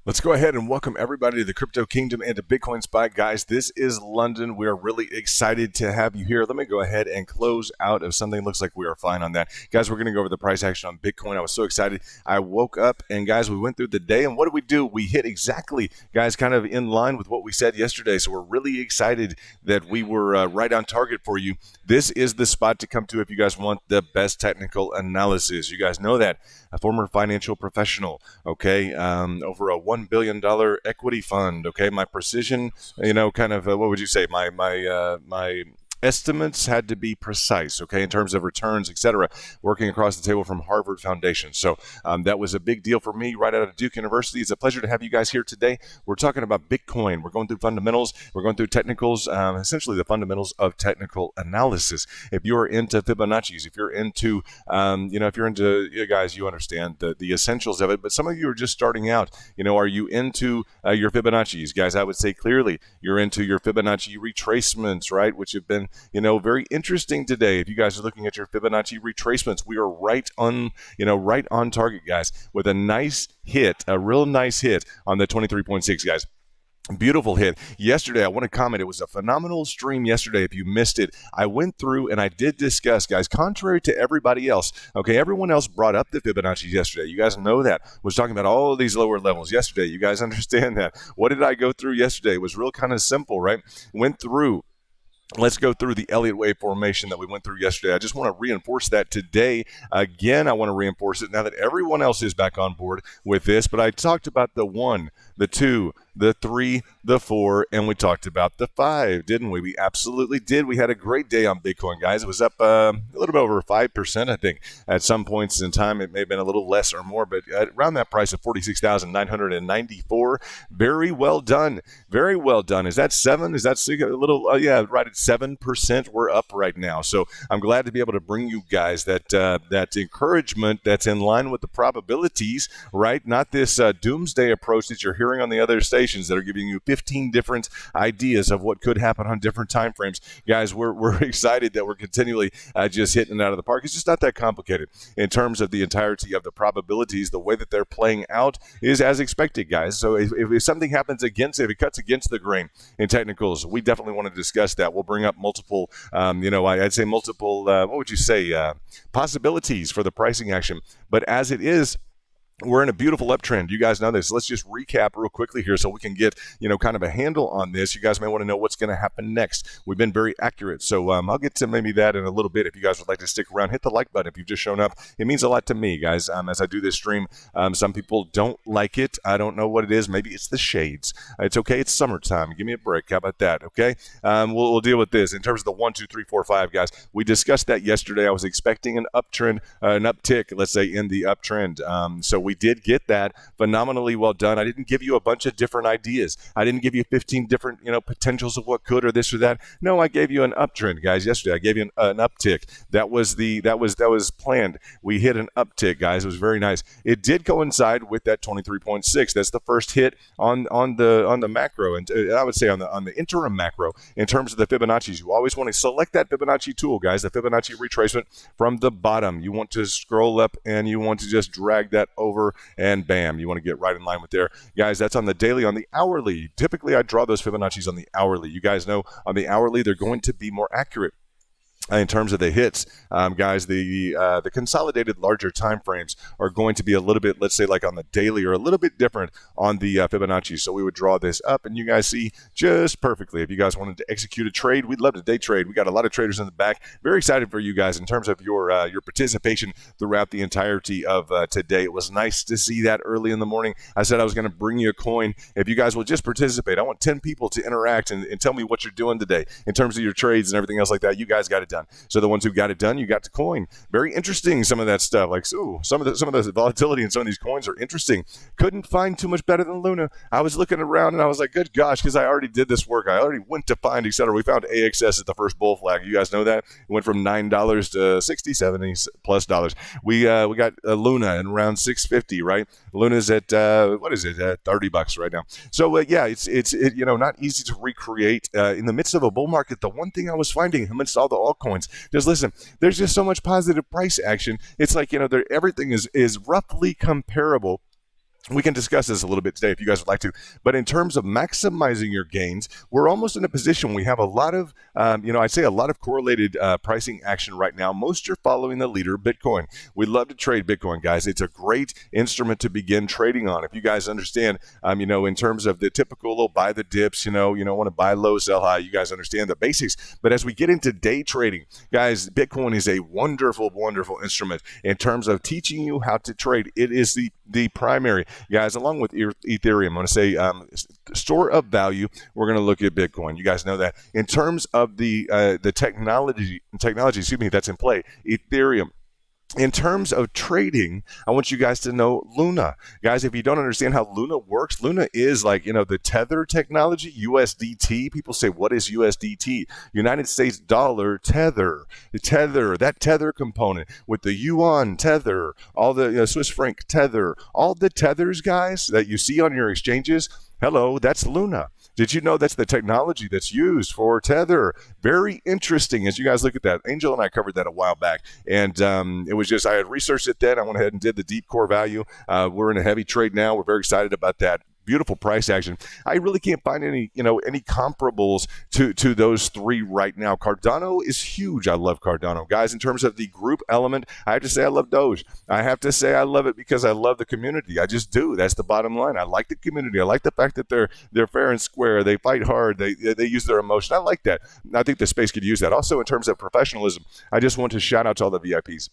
Let's go ahead and welcome everybody to the Crypto Kingdom and to Bitcoin Spy. Guys, this is London. We are really excited to have you here. Let me go ahead and close out of something. Looks like we are fine on that. Guys, we're going to go over the price action on Bitcoin. I was so excited. I woke up and, guys, we went through the day. And what did we do? We hit exactly, guys, kind of in line with what we said yesterday. So we're really excited that we were right on target for you. This is the spot to come to if you guys want the best technical analysis. You guys know that. A former financial professional, okay, over a $1 billion equity fund, okay, my precision, kind of, what would you say, my estimates had to be precise, okay, in terms of returns, etc. Working across the table from Harvard Foundation. So that was a big deal for me right out of Duke University. It's a pleasure to have you guys here today. We're talking about Bitcoin. We're going through fundamentals. We're going through technicals, essentially the fundamentals of technical analysis. If you're into Fibonacci's, if you're into, if you're into, guys, you understand the essentials of it. But some of you are just starting out. Are you into your Fibonacci's? Guys, I would say clearly you're into your Fibonacci retracements, right, which have been very interesting today. If you guys are looking at your Fibonacci retracements, we are right on target, guys, with a nice hit, a real nice hit on the 23.6, guys. Beautiful hit. Yesterday, I want to comment, it was a phenomenal stream yesterday. If you missed it, I went through and I did discuss, guys, contrary to everybody else, okay, everyone else brought up the Fibonacci yesterday. You guys know that. Was talking about all of these lower levels yesterday. You guys understand that. What did I go through yesterday? It was real kind of simple, right? Went through. Let's go through the Elliott wave formation that we went through yesterday. I just want to reinforce that today. Again, I want to reinforce it now that everyone else is back on board with this. But I talked about the 1, the 2, the 3, the 4, and we talked about the 5, didn't we? We absolutely did. We had a great day on Bitcoin, guys. It was up a little bit over 5%, I think. At some points in time, it may have been a little less or more, but around that price of 46,994, very well done. Very well done. Is that 7? Is that 6? A little, yeah, right at 7%. We're up right now. So I'm glad to be able to bring you guys that encouragement that's in line with the probabilities, right? Not this doomsday approach that you're hearing on the other stations that are giving you 15 different ideas of what could happen on different time frames. Guys, we're excited that we're continually just hitting it out of the park. It's just not that complicated in terms of the entirety of the probabilities. The way that they're playing out is as expected, guys. So if something happens if it cuts against the grain in technicals, we definitely want to discuss that. We'll bring up multiple, I'd say multiple, what would you say, possibilities for the pricing action. But as it is, we're in a beautiful uptrend. You guys know this. Let's just recap real quickly here so we can get, kind of a handle on this. You guys may want to know what's going to happen next. We've been very accurate. So I'll get to maybe that in a little bit. If you guys would like to stick around, hit the like button if you've just shown up. It means a lot to me, guys, as I do this stream. Some people don't like it. I don't know what it is. Maybe it's the shades. It's okay. It's summertime. Give me a break. How about that? Okay. We'll deal with this. In terms of the 1, 2, 3, 4, 5, guys, we discussed that yesterday. I was expecting an uptrend, an uptick, let's say, in the uptrend. So we did get that. Phenomenally well done. I didn't give you a bunch of different ideas. I didn't give you 15 different, potentials of what could or this or that. No, I gave you an uptrend, guys. Yesterday, I gave you an uptick. That was planned. We hit an uptick, guys. It was very nice. It did coincide with that 23.6. That's the first hit on the macro, and I would say on the interim macro in terms of the Fibonacci's. You always want to select that Fibonacci tool, guys. The Fibonacci retracement from the bottom. You want to scroll up and you want to just drag that over. And bam, you want to get right in line with there. Guys, that's on the daily. On the hourly, typically I draw those Fibonacci's on the hourly. You guys know on the hourly, they're going to be more accurate. In terms of the hits, guys, the consolidated larger time frames are going to be a little bit, let's say, like on the daily, or a little bit different on the Fibonacci. So we would draw this up, and you guys see just perfectly. If you guys wanted to execute a trade, we'd love to day trade. We got a lot of traders in the back. Very excited for you guys in terms of your participation throughout the entirety of today. It was nice to see that early in the morning. I said I was going to bring you a coin. If you guys will just participate, I want 10 people to interact and tell me what you're doing today in terms of your trades and everything else like that. You guys got it done. So the ones who got it done, you got the coin. Very interesting, some of that stuff. Like, so some of the volatility in some of these coins are interesting. Couldn't find too much better than Luna. I was looking around and I was like, good gosh, because I already did this work. I already went to find, etc. We found AXS at the first bull flag. You guys know that? It went from $9 to 60, 70 plus dollars. We got Luna at around 650, right? Luna's at what is it? At $30 right now. So yeah, it's not easy to recreate in the midst of a bull market. The one thing I was finding amidst all the altcoins, just listen, there's just so much positive price action. It's like, everything is roughly comparable We can discuss this a little bit today if you guys would like to. But in terms of maximizing your gains, we're almost in a position we have a lot of, I'd say a lot of correlated pricing action right now. Most are following the leader, Bitcoin. We love to trade Bitcoin, guys. It's a great instrument to begin trading on. If you guys understand, in terms of the typical little buy the dips, you don't want to buy low, sell high. You guys understand the basics. But as we get into day trading, guys, Bitcoin is a wonderful, wonderful instrument in terms of teaching you how to trade. It is the primary. Guys, along with Ethereum, I'm going to say store of value, we're going to look at Bitcoin. You guys know that. In terms of the technology, that's in play, Ethereum. In terms of trading, I want you guys to know Luna. Guys, if you don't understand how Luna works, Luna is like, the Tether technology, USDT. People say, what is USDT? United States dollar tether. That tether component with the yuan tether, all the Swiss franc tether, all the tethers, guys, that you see on your exchanges. Hello, that's Luna. Did you know that's the technology that's used for Tether? Very interesting as you guys look at that. Angel and I covered that a while back, and it was just, I had researched it then. I went ahead and did the deep core value. We're in a heavy trade now. We're very excited about that. Beautiful price action. I really can't find any comparables to those three right now. Cardano is huge. I love Cardano. Guys, in terms of the group element, I have to say I love Doge. I have to say I love it because I love the community. I just do. That's the bottom line. I like the community. I like the fact that they're fair and square. They fight hard. They use their emotion. I like that. I think the space could use that. Also, in terms of professionalism, I just want to shout out to all the VIPs.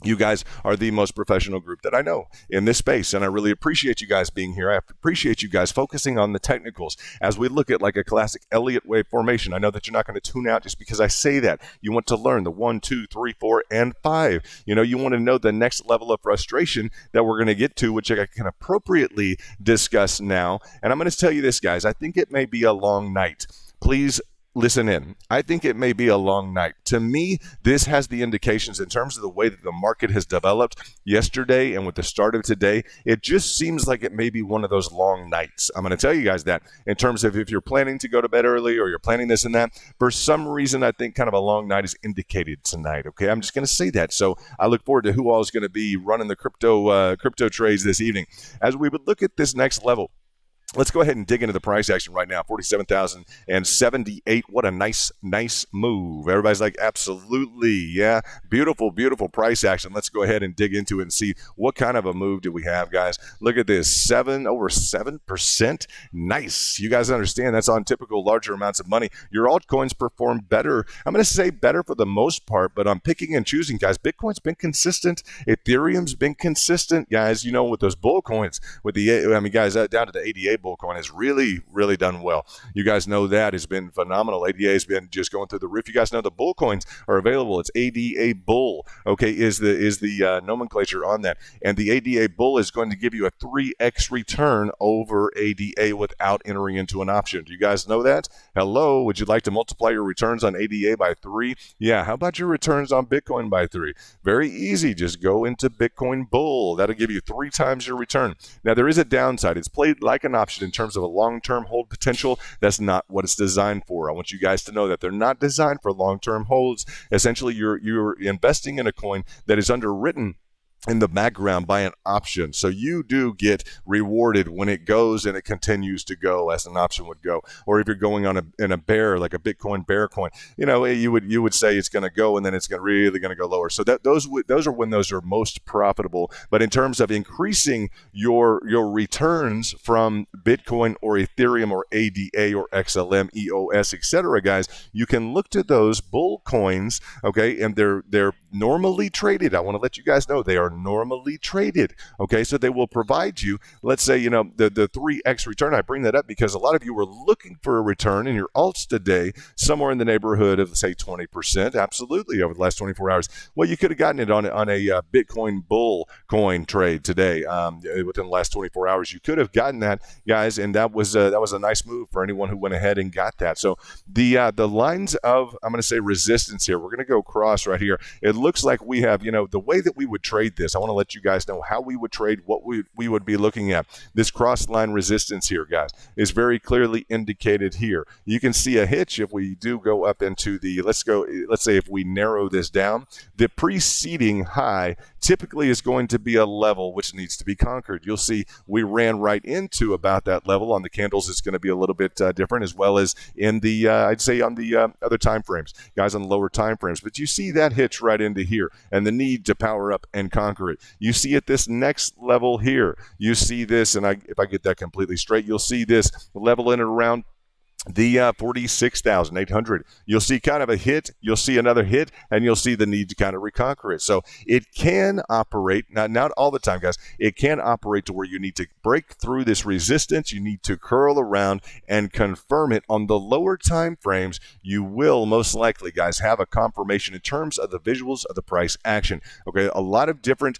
You guys are the most professional group that I know in this space, and I really appreciate you guys being here. I appreciate you guys focusing on the technicals as we look at like a classic Elliott wave formation. I know that you're not going to tune out just because I say that. You want to learn the 1, 2, 3, 4, and 5. You want to know the next level of frustration that we're going to get to, which I can appropriately discuss now. And I'm going to tell you this, guys. I think it may be a long night. Please listen in. I think it may be a long night. To me, this has the indications in terms of the way that the market has developed yesterday and with the start of today. It just seems like it may be one of those long nights. I'm going to tell you guys that in terms of if you're planning to go to bed early or you're planning this and that, for some reason, I think kind of a long night is indicated tonight. Okay, I'm just going to say that. So I look forward to who all is going to be running the crypto trades this evening. As we would look at this next level, let's go ahead and dig into the price action right now. 47,078. What a nice move. Everybody's like, absolutely. Yeah. Beautiful, beautiful price action. Let's go ahead and dig into it and see what kind of a move do we have, guys. Look at this. Over 7%. Nice. You guys understand that's on typical larger amounts of money. Your altcoins perform better. I'm going to say better for the most part, but I'm picking and choosing, guys. Bitcoin's been consistent. Ethereum's been consistent, guys. With those bull coins, with guys, down to the ADA bull coin has really, really done well. You guys know that has been phenomenal. ADA has been just going through the roof. You guys know the bull coins are available. It's ADA bull, okay, is the nomenclature on that. And the ADA bull is going to give you a 3x return over ADA without entering into an option. Do you guys know that? Hello, would you like to multiply your returns on ADA by 3? Yeah, how about your returns on Bitcoin by 3? Very easy. Just go into Bitcoin bull. That'll give you 3 times your return. Now, there is a downside. It's played like an option in terms of a long-term hold potential. That's not what it's designed for. I want you guys to know that they're not designed for long-term holds. Essentially, you're investing in a coin that is underwritten in the background by an option. So you do get rewarded when it goes and it continues to go as an option would go. Or if you're going in a bear, like a Bitcoin bear coin, you would say it's going to go and then it's really going to go lower. So those are when those are most profitable. But in terms of increasing your returns from Bitcoin or Ethereum or ADA or XLM, EOS, etc., guys, you can look to those bull coins, okay, and they're normally traded. I want to let you guys know they are normally traded. Okay, so they will provide you, let's say, the 3x return. I bring that up because a lot of you were looking for a return in your alts today, somewhere in the neighborhood of, say, 20%. Absolutely, over the last 24 hours. Well, you could have gotten it on a Bitcoin bull coin trade today. Within the last 24 hours, you could have gotten that, guys, and that was a nice move for anyone who went ahead and got that. So the lines of, I'm going to say, resistance here. We're going to go across right here. It looks like we have, the way that we would trade this. I want to let you guys know how we would trade, what we would be looking at. This cross-line resistance here, guys, is very clearly indicated here. You can see a hitch if we do go up into the, let's say if we narrow this down, the preceding high typically is going to be a level which needs to be conquered. You'll see we ran right into about that level. On the candles, it's going to be a little bit different, as well as in the, I'd say on the other time frames, guys, on the lower time frames. But you see that hitch right into here and the need to power up and conquer it. You see at this next level here, you see this, and if I get that completely straight, you'll see this level in and around the 46,800. You'll see kind of a hit, you'll see another hit, and you'll see the need to kind of reconquer it. So it can operate, not all the time, guys, it can operate to where you need to break through this resistance, you need to curl around and confirm it. On the lower time frames, you will most likely, guys, have a confirmation in terms of the visuals of the price action. Okay, a lot of different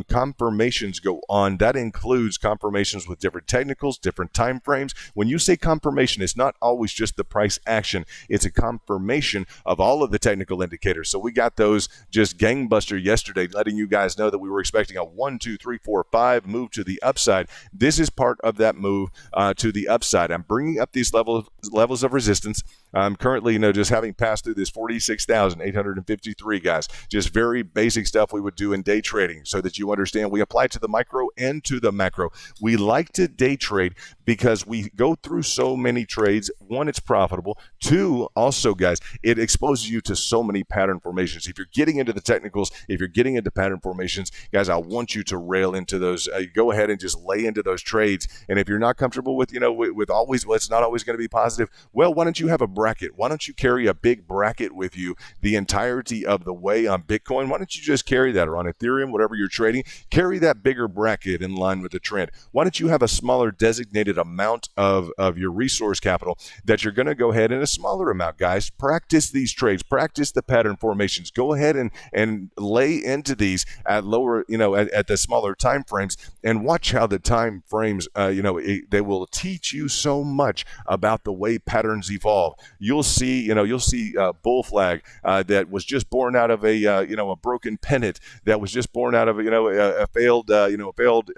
confirmations go on. That includes confirmations with different technicals, different time frames. When you say confirmation, it's not always just the price action. It's a confirmation of all of the technical indicators. So we got those just gangbuster yesterday, letting you guys know that we were expecting a 1, 2, 3, 4, 5 move to the upside. This is part of that move to the upside. I'm bringing up these levels of resistance. Currently, just having passed through this 46,853, guys, just very basic stuff we would do in day trading so that you understand we apply to the micro and to the macro. We like to day trade because we go through so many trades. One, it's profitable. Two, also, guys, it exposes you to so many pattern formations. If you're getting into the technicals, if you're getting into pattern formations, guys, I want you to rail into those. Go ahead and just lay into those trades. And if you're not comfortable with, with always, well, it's not always going to be positive. Well, why don't you have a bracket? Why don't you carry a big bracket with you the entirety of the way on Bitcoin? Why don't you just carry that, or on Ethereum, whatever you're trading, carry that bigger bracket in line with the trend? Why don't you have a smaller designated amount of your resource capital that you're going to go ahead, in a smaller amount, guys? Practice these trades, practice the pattern formations. Go ahead and lay into these at lower, at the smaller time frames, and watch how the time frames, they will teach you so much about the way patterns evolve. You'll see a bull flag that was just born out of a broken pennant, that was just born out of a failed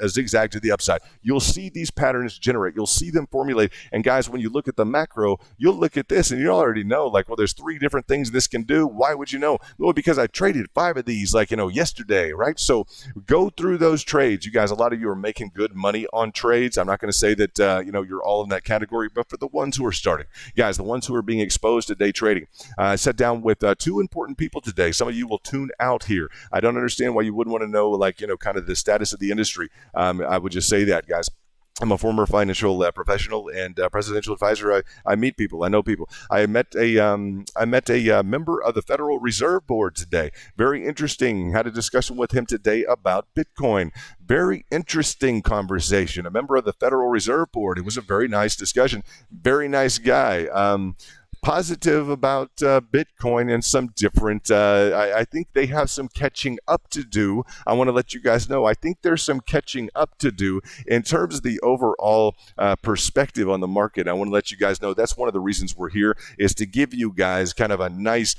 zigzag to the upside. You'll see these patterns generate. You'll see them formulate. And guys, when you look at the macro, you'll look at this and you already know, there's 3 different things this can do. Why would you know? Well, because I traded 5 of these yesterday, right? So go through those trades. You guys, a lot of you are making good money on trades. I'm not going to say that you're all in that category, but for the ones who are starting, guys, the ones who are being exposed to day trading, I sat down with 2 important people today. Some of you will tune out here. I don't understand why you wouldn't want to know kind of the status of the industry. I would just say that, guys. I'm a former financial professional and presidential advisor. I meet people. I know people. I met a member of the Federal Reserve Board today. Very interesting. Had a discussion with him today about Bitcoin. Very interesting conversation. A member of the Federal Reserve Board. It was a very nice discussion. Very nice guy. Positive about Bitcoin and some different, I think they have some catching up to do. I want to let you guys know, I think there's some catching up to do in terms of the overall perspective on the market. I want to let you guys know that's one of the reasons we're here, is to give you guys kind of a nice,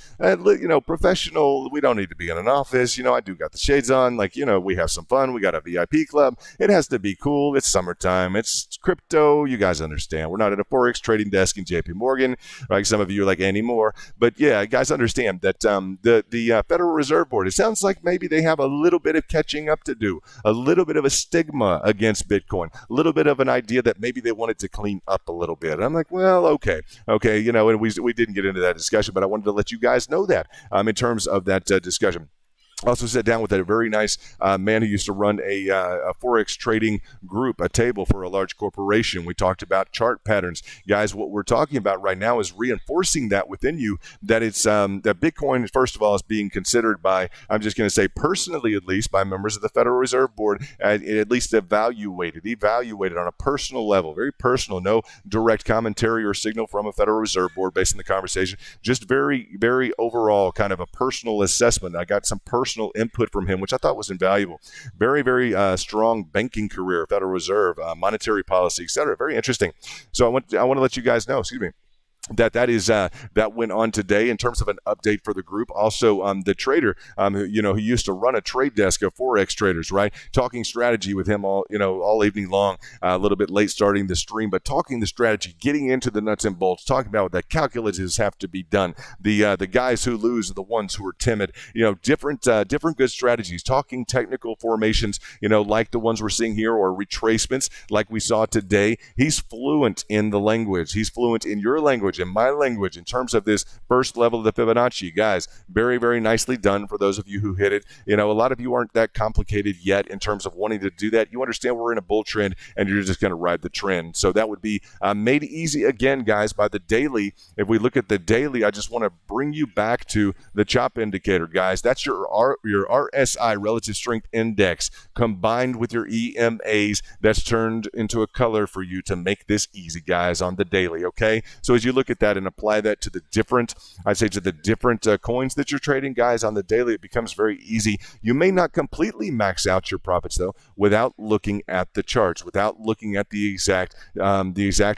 professional. We don't need to be in an office. I do got the shades on. We have some fun. We got a VIP club. It has to be cool. It's summertime. It's crypto. You guys understand. We're not at a Forex trading desk in JP Morgan, right? Some of you are like anymore, but yeah, guys, understand that the Federal Reserve Board, it sounds like maybe they have a little bit of catching up to do, a little bit of a stigma against Bitcoin, a little bit of an idea that maybe they wanted to clean up a little bit. And I'm like, well, okay, and we didn't get into that discussion, but I wanted to let you guys know that in terms of that discussion. Also sat down with a very nice man who used to run a Forex trading group, a table for a large corporation. We talked about chart patterns. Guys, what we're talking about right now is reinforcing that within you, that it's that Bitcoin, first of all, is being considered by, I'm just going to say personally, at least by members of the Federal Reserve Board, at least evaluated on a personal level, very personal, no direct commentary or signal from a Federal Reserve Board based on the conversation, just very, very overall kind of a personal assessment. I got some personal input from him, which I thought was invaluable. Very, very strong banking career, Federal Reserve, monetary policy, etc. Very interesting. So I want to let you guys know, that went on today in terms of an update for the group. Also, the trader, who used to run a trade desk of forex traders, right? Talking strategy with him all evening long. A little bit late starting the stream, but talking the strategy, getting into the nuts and bolts, talking about what the calculations have to be done. The guys who lose are the ones who are timid. Different good strategies. Talking technical formations, like the ones we're seeing here, or retracements like we saw today. He's fluent in the language. He's fluent in your language, in my language, in terms of this first level of the Fibonacci. Guys, very, very nicely done for those of you who hit it. A lot of you aren't that complicated yet in terms of wanting to do that. You understand we're in a bull trend and you're just going to ride the trend. So that would be made easy again, guys, by the daily. If we look at the daily, I just want to bring you back to the chop indicator, guys. That's your RSI, relative strength index, combined with your EMAs. That's turned into a color for you to make this easy, guys, on the daily. Okay, so as you look at that and apply that to the different coins that you're trading, guys, on the daily, it becomes very easy. You may not completely max out your profits though without looking at the charts, without looking at the exact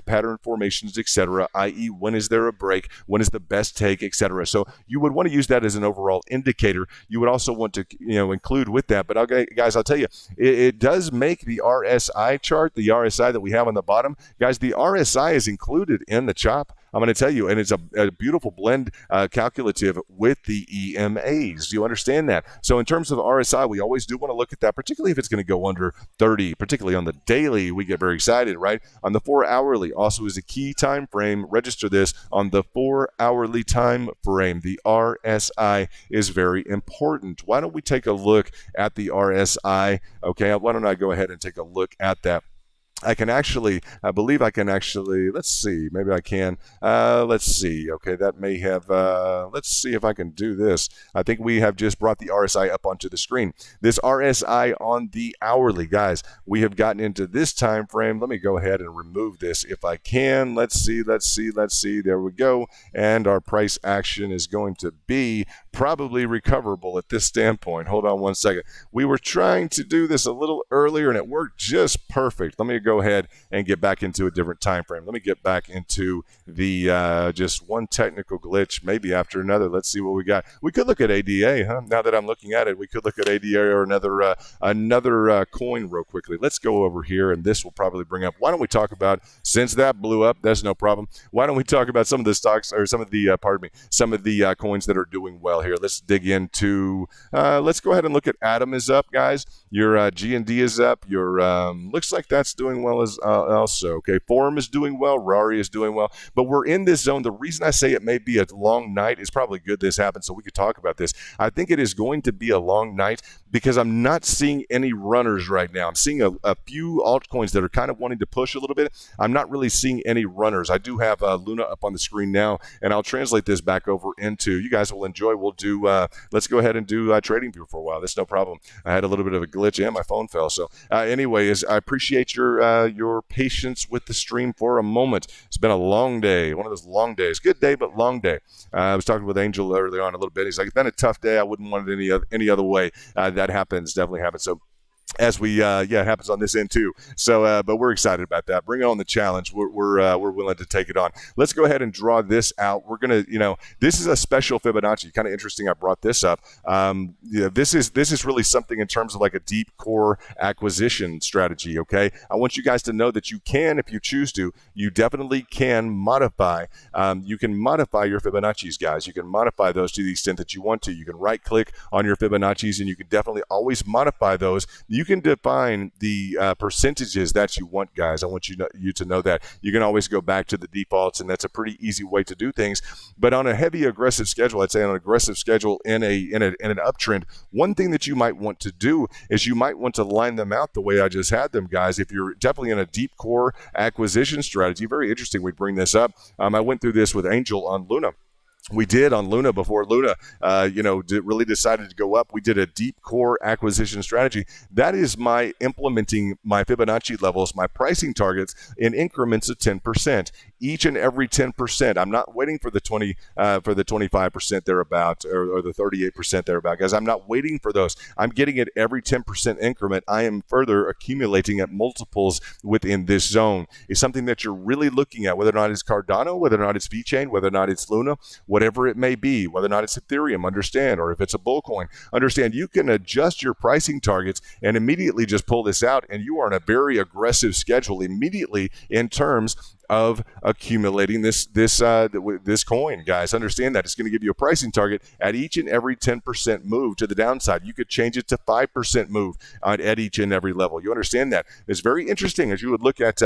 pattern formations, etc. i.e., when is there a break, when is the best take, etc. So you would want to use that as an overall indicator. You would also want to include with that. But I'll tell you, it does make the RSI chart, the RSI that we have on the bottom, guys. The RSI is included in the chop. I'm going to tell you, and it's a beautiful blend calculative with the EMAs. Do you understand that? So in terms of RSI, we always do want to look at that, particularly if it's going to go under 30, particularly on the daily. We get very excited, right? On the 4 hourly also is a key time frame. Register this on the 4 hourly time frame. The RSI is very important. Why don't we take a look at the RSI? Okay, why don't I go ahead and take a look at that? I believe I can actually, let's see, maybe I can, let's see, okay, that may have, let's see if I can do this. I think we have just brought the RSI up onto the screen. This RSI on the hourly, guys, we have gotten into this time frame. Let me go ahead and remove this if I can. Let's see, there we go, and our price action is going to be probably recoverable at this standpoint. Hold on one second. We were trying to do this a little earlier, and it worked just perfect. Let me go ahead and get back into a different time frame. Let me get back into the just one technical glitch, maybe after another. Let's see what we got. We could look at ADA, huh? Now that I'm looking at it, we could look at ADA or another coin real quickly. Let's go over here, and this will probably bring up. Why don't we talk about, since that blew up, that's no problem. Why don't we talk about some of the stocks, or some of the coins that are doing well here? Let's dig into. Let's go ahead and look at Atom is up, guys. Your G&D is up. Your looks like that's doing well as also. Okay, Forum is doing well. Rari is doing well. But we're in this zone. The reason I say it may be a long night is probably good this happened so we could talk about this. I think it is going to be a long night because I'm not seeing any runners right now. I'm seeing a few altcoins that are kind of wanting to push a little bit. I'm not really seeing any runners. I do have Luna up on the screen now, and I'll translate this back over into, you guys will enjoy. We'll do, let's go ahead and do trading view for a while. That's no problem. I had a little bit of a glitch and my phone fell. So anyways, I appreciate your patience with the stream for a moment. It's been a long day, one of those long days. Good day, but long day. I was talking with Angel earlier on a little bit. He's like, it's been a tough day. I wouldn't want it any other way. That happens, definitely happens. So as we, it happens on this end too. So, but we're excited about that. Bring on the challenge. We're willing to take it on. Let's go ahead and draw this out. We're gonna, this is a special Fibonacci. Kind of interesting. I brought this up. This is really something in terms of like a deep core acquisition strategy. Okay, I want you guys to know that you can, if you choose to, you definitely can modify. You can modify your Fibonacci's, guys. You can modify those to the extent that you want to. You can right click on your Fibonacci's, and you can definitely always modify those. You can define the percentages that you want, guys. I want you to know that. You can always go back to the defaults, and that's a pretty easy way to do things. But on a heavy aggressive schedule, I'd say on an aggressive schedule in an uptrend, one thing that you might want to do is you might want to line them out the way I just had them, guys. If you're definitely in a deep core acquisition strategy, very interesting. We bring this up. I went through this with Angel on Luna. We did on Luna before Luna, really decided to go up. We did a deep core acquisition strategy. That is my implementing my Fibonacci levels, my pricing targets in increments of 10%. each and every 10%. I'm not waiting for the 25% thereabout or the 38% thereabout, guys. I'm not waiting for those. I'm getting it every 10% increment. I am further accumulating at multiples within this zone. It's something that you're really looking at, whether or not it's Cardano, whether or not it's VeChain, whether or not it's Luna, whatever it may be, whether or not it's Ethereum, understand, or if it's a bull coin, understand you can adjust your pricing targets and immediately just pull this out, and you are on a very aggressive schedule immediately in terms of accumulating this coin, guys. Understand that it's going to give you a pricing target at each and every 10% move to the downside. You could change it to 5% move at each and every level. You understand that? It's very interesting as you would look at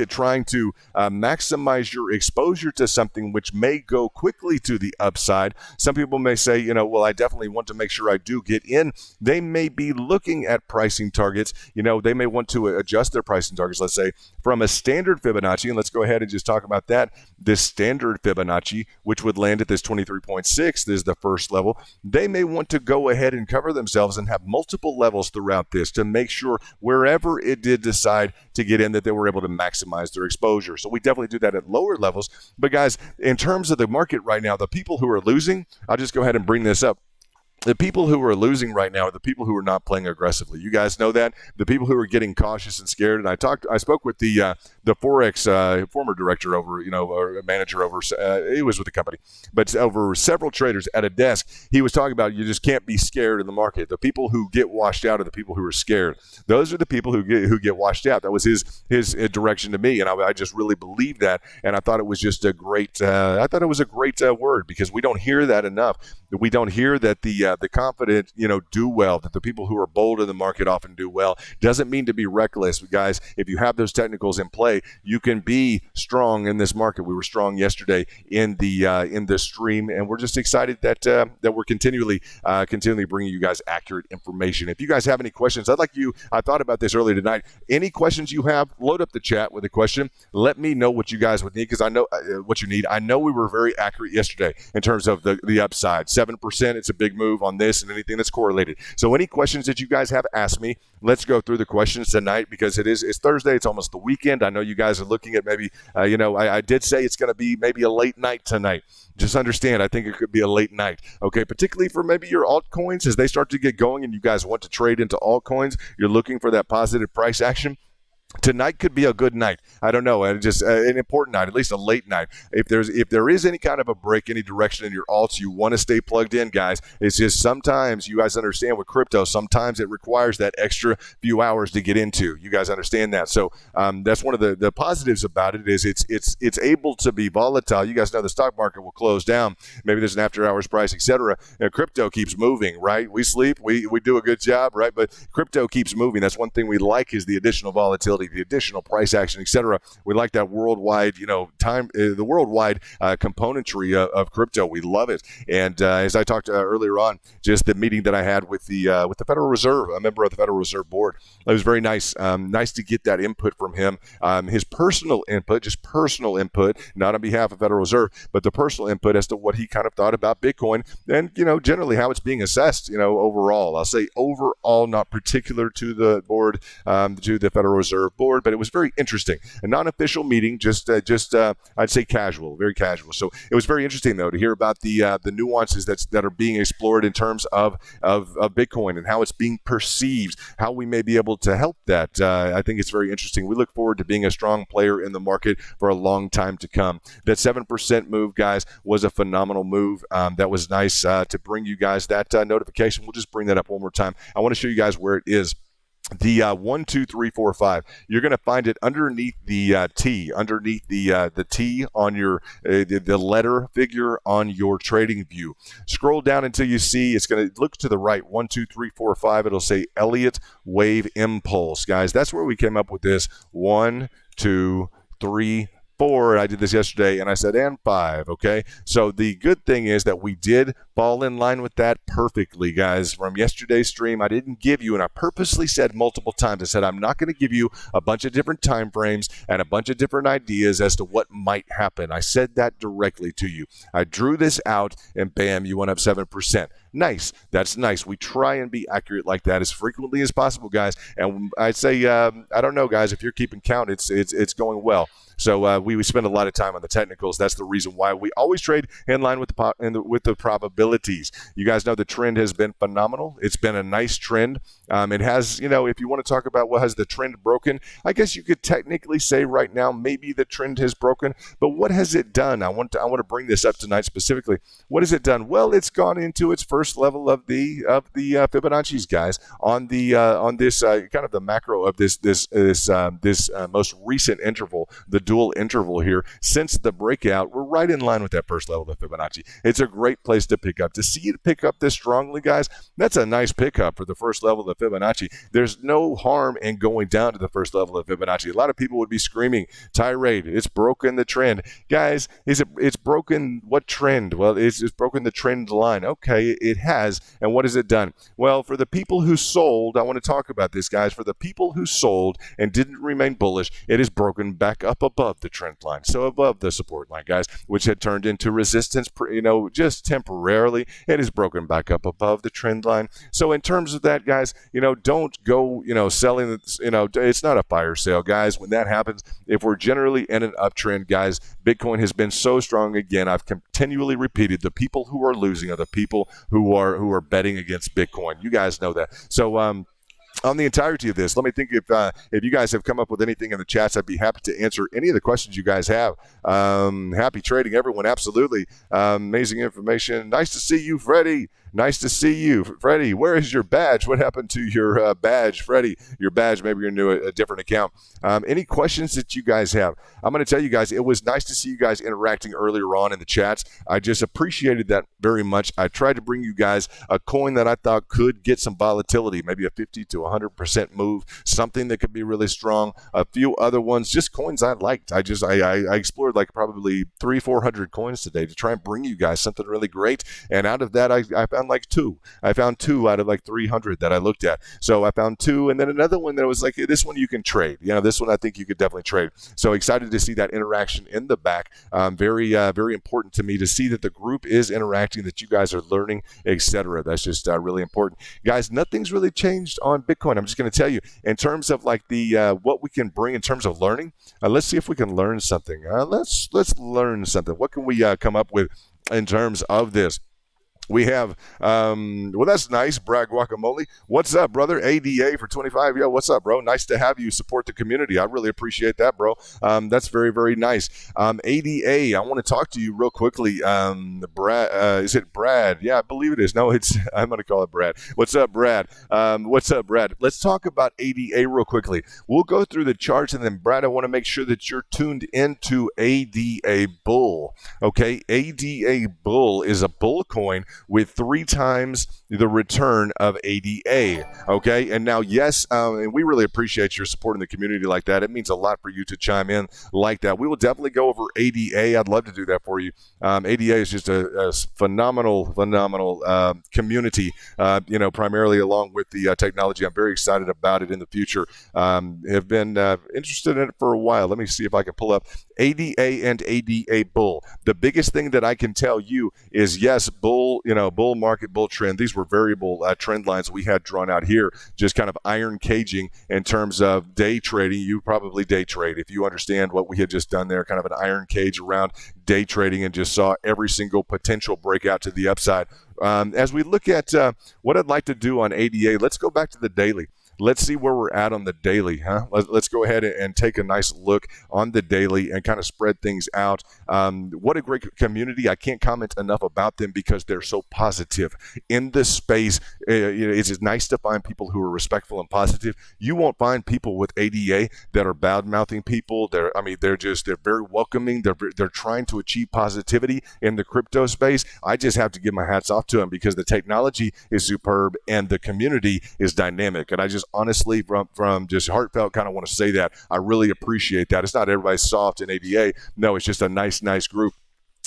trying to maximize your exposure to something which may go quickly to the upside. Some people may say, well, I definitely want to make sure I do get in. They may be looking at pricing targets. They may want to adjust their pricing targets, let's say, from a standard Fibonacci. And let's go ahead and just talk about that. This standard Fibonacci, which would land at this 23.6, this is the first level. They may want to go ahead and cover themselves and have multiple levels throughout this to make sure wherever it did decide to get in that they were able to maximize their exposure. So we definitely do that at lower levels. But guys, in terms of the market right now, the people who are losing, I'll just go ahead and bring this up. The people who are losing right now are the people who are not playing aggressively. You guys know that. The people who are getting cautious and scared. And I spoke with the Forex former director over, or manager over. He was with the company, but over several traders at a desk. He was talking about you just can't be scared in the market. The people who get washed out are the people who are scared. Those are the people who get washed out. That was his direction to me, and I just really believe that. And I thought it was just a great. I thought it was a great word because we don't hear that enough. We don't hear that the confident, do well, that the people who are bold in the market often do well. Doesn't mean to be reckless, guys. If you have those technicals in play, you can be strong in this market. We were strong yesterday in the stream, and we're just excited that we're continually bringing you guys accurate information. If you guys have any questions, I thought about this earlier tonight. Any questions you have, load up the chat with a question. Let me know what you guys would need because I know what you need. I know we were very accurate yesterday in terms of the upside. 7%, it's a big move on this and anything that's correlated. So any questions that you guys have, ask me. Let's go through the questions tonight because it's Thursday. It's almost the weekend. I know you guys are looking at maybe, I did say it's going to be maybe a late night tonight. Just understand, I think it could be a late night, okay? Particularly for maybe your altcoins as they start to get going and you guys want to trade into altcoins. You're looking for that positive price action. Tonight could be a good night. I don't know. Just an important night, at least a late night. If there is any kind of a break, any direction in your alts, you want to stay plugged in, guys. It's just sometimes you guys understand with crypto, sometimes it requires that extra few hours to get into. You guys understand that. So that's one of the positives about it is it's able to be volatile. You guys know the stock market will close down. Maybe there's an after hours price, etc. Crypto keeps moving, right? We sleep, we do a good job, right? But crypto keeps moving. That's one thing we like is the additional volatility, the additional price action, etc. We like that worldwide, the worldwide componentry of crypto. We love it. And as I talked earlier on, just the meeting that I had with the Federal Reserve, a member of the Federal Reserve Board, it was very nice. Nice to get that input from him. His personal input, just personal input, not on behalf of Federal Reserve, but the personal input as to what he kind of thought about Bitcoin and generally how it's being assessed. Overall, I'll say overall, not particular to the board, to the Federal Reserve Board, but it was very interesting. A non-official meeting, just I'd say casual, very casual. So it was very interesting though to hear about the nuances that are being explored in terms of Bitcoin and how it's being perceived, how we may be able to help that. I think it's very interesting. We look forward to being a strong player in the market for a long time to come. That 7% move, guys, was a phenomenal move. That was nice to bring you guys that notification. We'll just bring that up one more time. I want to show you guys where it is. The 1, 2, 3, 4, 5. You're going to find it underneath the T, underneath the T on your the letter figure on your trading view. Scroll down until you see it's going to look to the right. 1, 2, 3, 4, 5. It'll say Elliott Wave Impulse, guys. That's where we came up with this 1, 2, 3, 4. I did this yesterday, and I said and 5. Okay, so the good thing is that we did fall in line with that perfectly, guys. From yesterday's stream, I didn't give you, and I purposely said multiple times, I said I'm not going to give you a bunch of different time frames and a bunch of different ideas as to what might happen. I said that directly to you. I drew this out, and bam, you went up 7%. Nice. That's nice. We try and be accurate like that as frequently as possible, guys. And I'd say, I don't know, guys, if you're keeping count, it's going well. So we spend a lot of time on the technicals. That's the reason why we always trade in line with the probabilities. You guys know the trend has been phenomenal. It's been a nice trend. It has, if you want to talk about what has the trend broken, I guess you could technically say right now maybe the trend has broken. But what has it done? I want to bring this up tonight specifically. What has it done? Well, it's gone into its first level of the Fibonacci's, guys, on this kind of the macro of this most recent interval, the dual interval here. Since the breakout, we're right in line with that first level of Fibonacci. It's a great place to pick up. To see it pick up this strongly, guys, that's a nice pickup for the first level of Fibonacci. There's no harm in going down to the first level of Fibonacci. A lot of people would be screaming, tirade, it's broken the trend. Guys, it's broken what trend? Well, it's broken the trend line. Okay, it has. And what has it done? Well, for the people who sold, I want to talk about this, guys. For the people who sold and didn't remain bullish, it has broken back up above the trend line, so above the support line, guys, which had turned into resistance, just temporarily. It is broken back up above the trend line. So in terms of that, guys, don't go, selling, it's not a fire sale, guys. When that happens, if we're generally in an uptrend, guys, Bitcoin has been so strong. Again, I've continually repeated, the people who are losing are the people who are betting against Bitcoin. You guys know that. So, on the entirety of this, let me think if you guys have come up with anything in the chats, I'd be happy to answer any of the questions you guys have. Happy trading, everyone. Absolutely. Amazing information. Nice to see you, Freddie. Nice to see you, Freddie. Where is your badge? What happened to your badge, Freddie? Your badge, maybe you're new, a different account. Any questions that you guys have? I'm going to tell you guys, it was nice to see you guys interacting earlier on in the chats. I just appreciated that very much. I tried to bring you guys a coin that I thought could get some volatility, maybe a 50 to 100% move, something that could be really strong. A few other ones, just coins I liked. I explored like probably 300-400 coins today to try and bring you guys something really great. And out of that, I found like two. I found two out of like 300 that I looked at. So I found two, and then another one that was like, this one you can trade. This one I think you could definitely trade. So excited to see that interaction in the back. Very important to me to see that the group is interacting, that you guys are learning, etc. That's just really important. Guys, nothing's really changed on Bitcoin. I'm just going to tell you, in terms of like the what we can bring in terms of learning, let's see if we can learn something. Let's learn something. What can we come up with in terms of this? We have, well, that's nice, Brad Guacamole. What's up, brother? ADA for 25. Yo, what's up, bro? Nice to have you support the community. I really appreciate that, bro. That's very, very nice. ADA, I want to talk to you real quickly. Brad, is it Brad? Yeah, I believe it is. No, I'm going to call it Brad. What's up, Brad? What's up, Brad? Let's talk about ADA real quickly. We'll go through the charts, and then, Brad, I want to make sure that you're tuned into ADA Bull. Okay, ADA Bull is a bull coin with 3 times the return of ADA. Okay, and now, yes, and we really appreciate your support in the community like that. It means a lot for you to chime in like that. We will definitely go over ADA. I'd love to do that for you. ADA is just a phenomenal community, primarily along with the technology. I'm very excited about it in the future. Have been interested in it for a while. Let me see if I can pull up ADA and ADA Bull. The biggest thing that I can tell you is, yes, bull market, bull trend. These were variable trend lines we had drawn out here, just kind of iron caging in terms of day trading. You probably day trade if you understand what we had just done there, kind of an iron cage around day trading, and just saw every single potential breakout to the upside. As we look at what I'd like to do on ADA, let's go back to the daily. Let's see where we're at on the daily, huh? Let's go ahead and take a nice look on the daily and kind of spread things out. What a great community. I can't comment enough about them because they're so positive in this space. It's nice to find people who are respectful and positive. You won't find people with ADA that are bad-mouthing people. They're very welcoming. They're trying to achieve positivity in the crypto space. I just have to give my hats off to them because the technology is superb and the community is dynamic. And I just honestly, from just heartfelt, kind of want to say that I really appreciate that. It's not everybody's soft in ADA. No, it's just a nice group.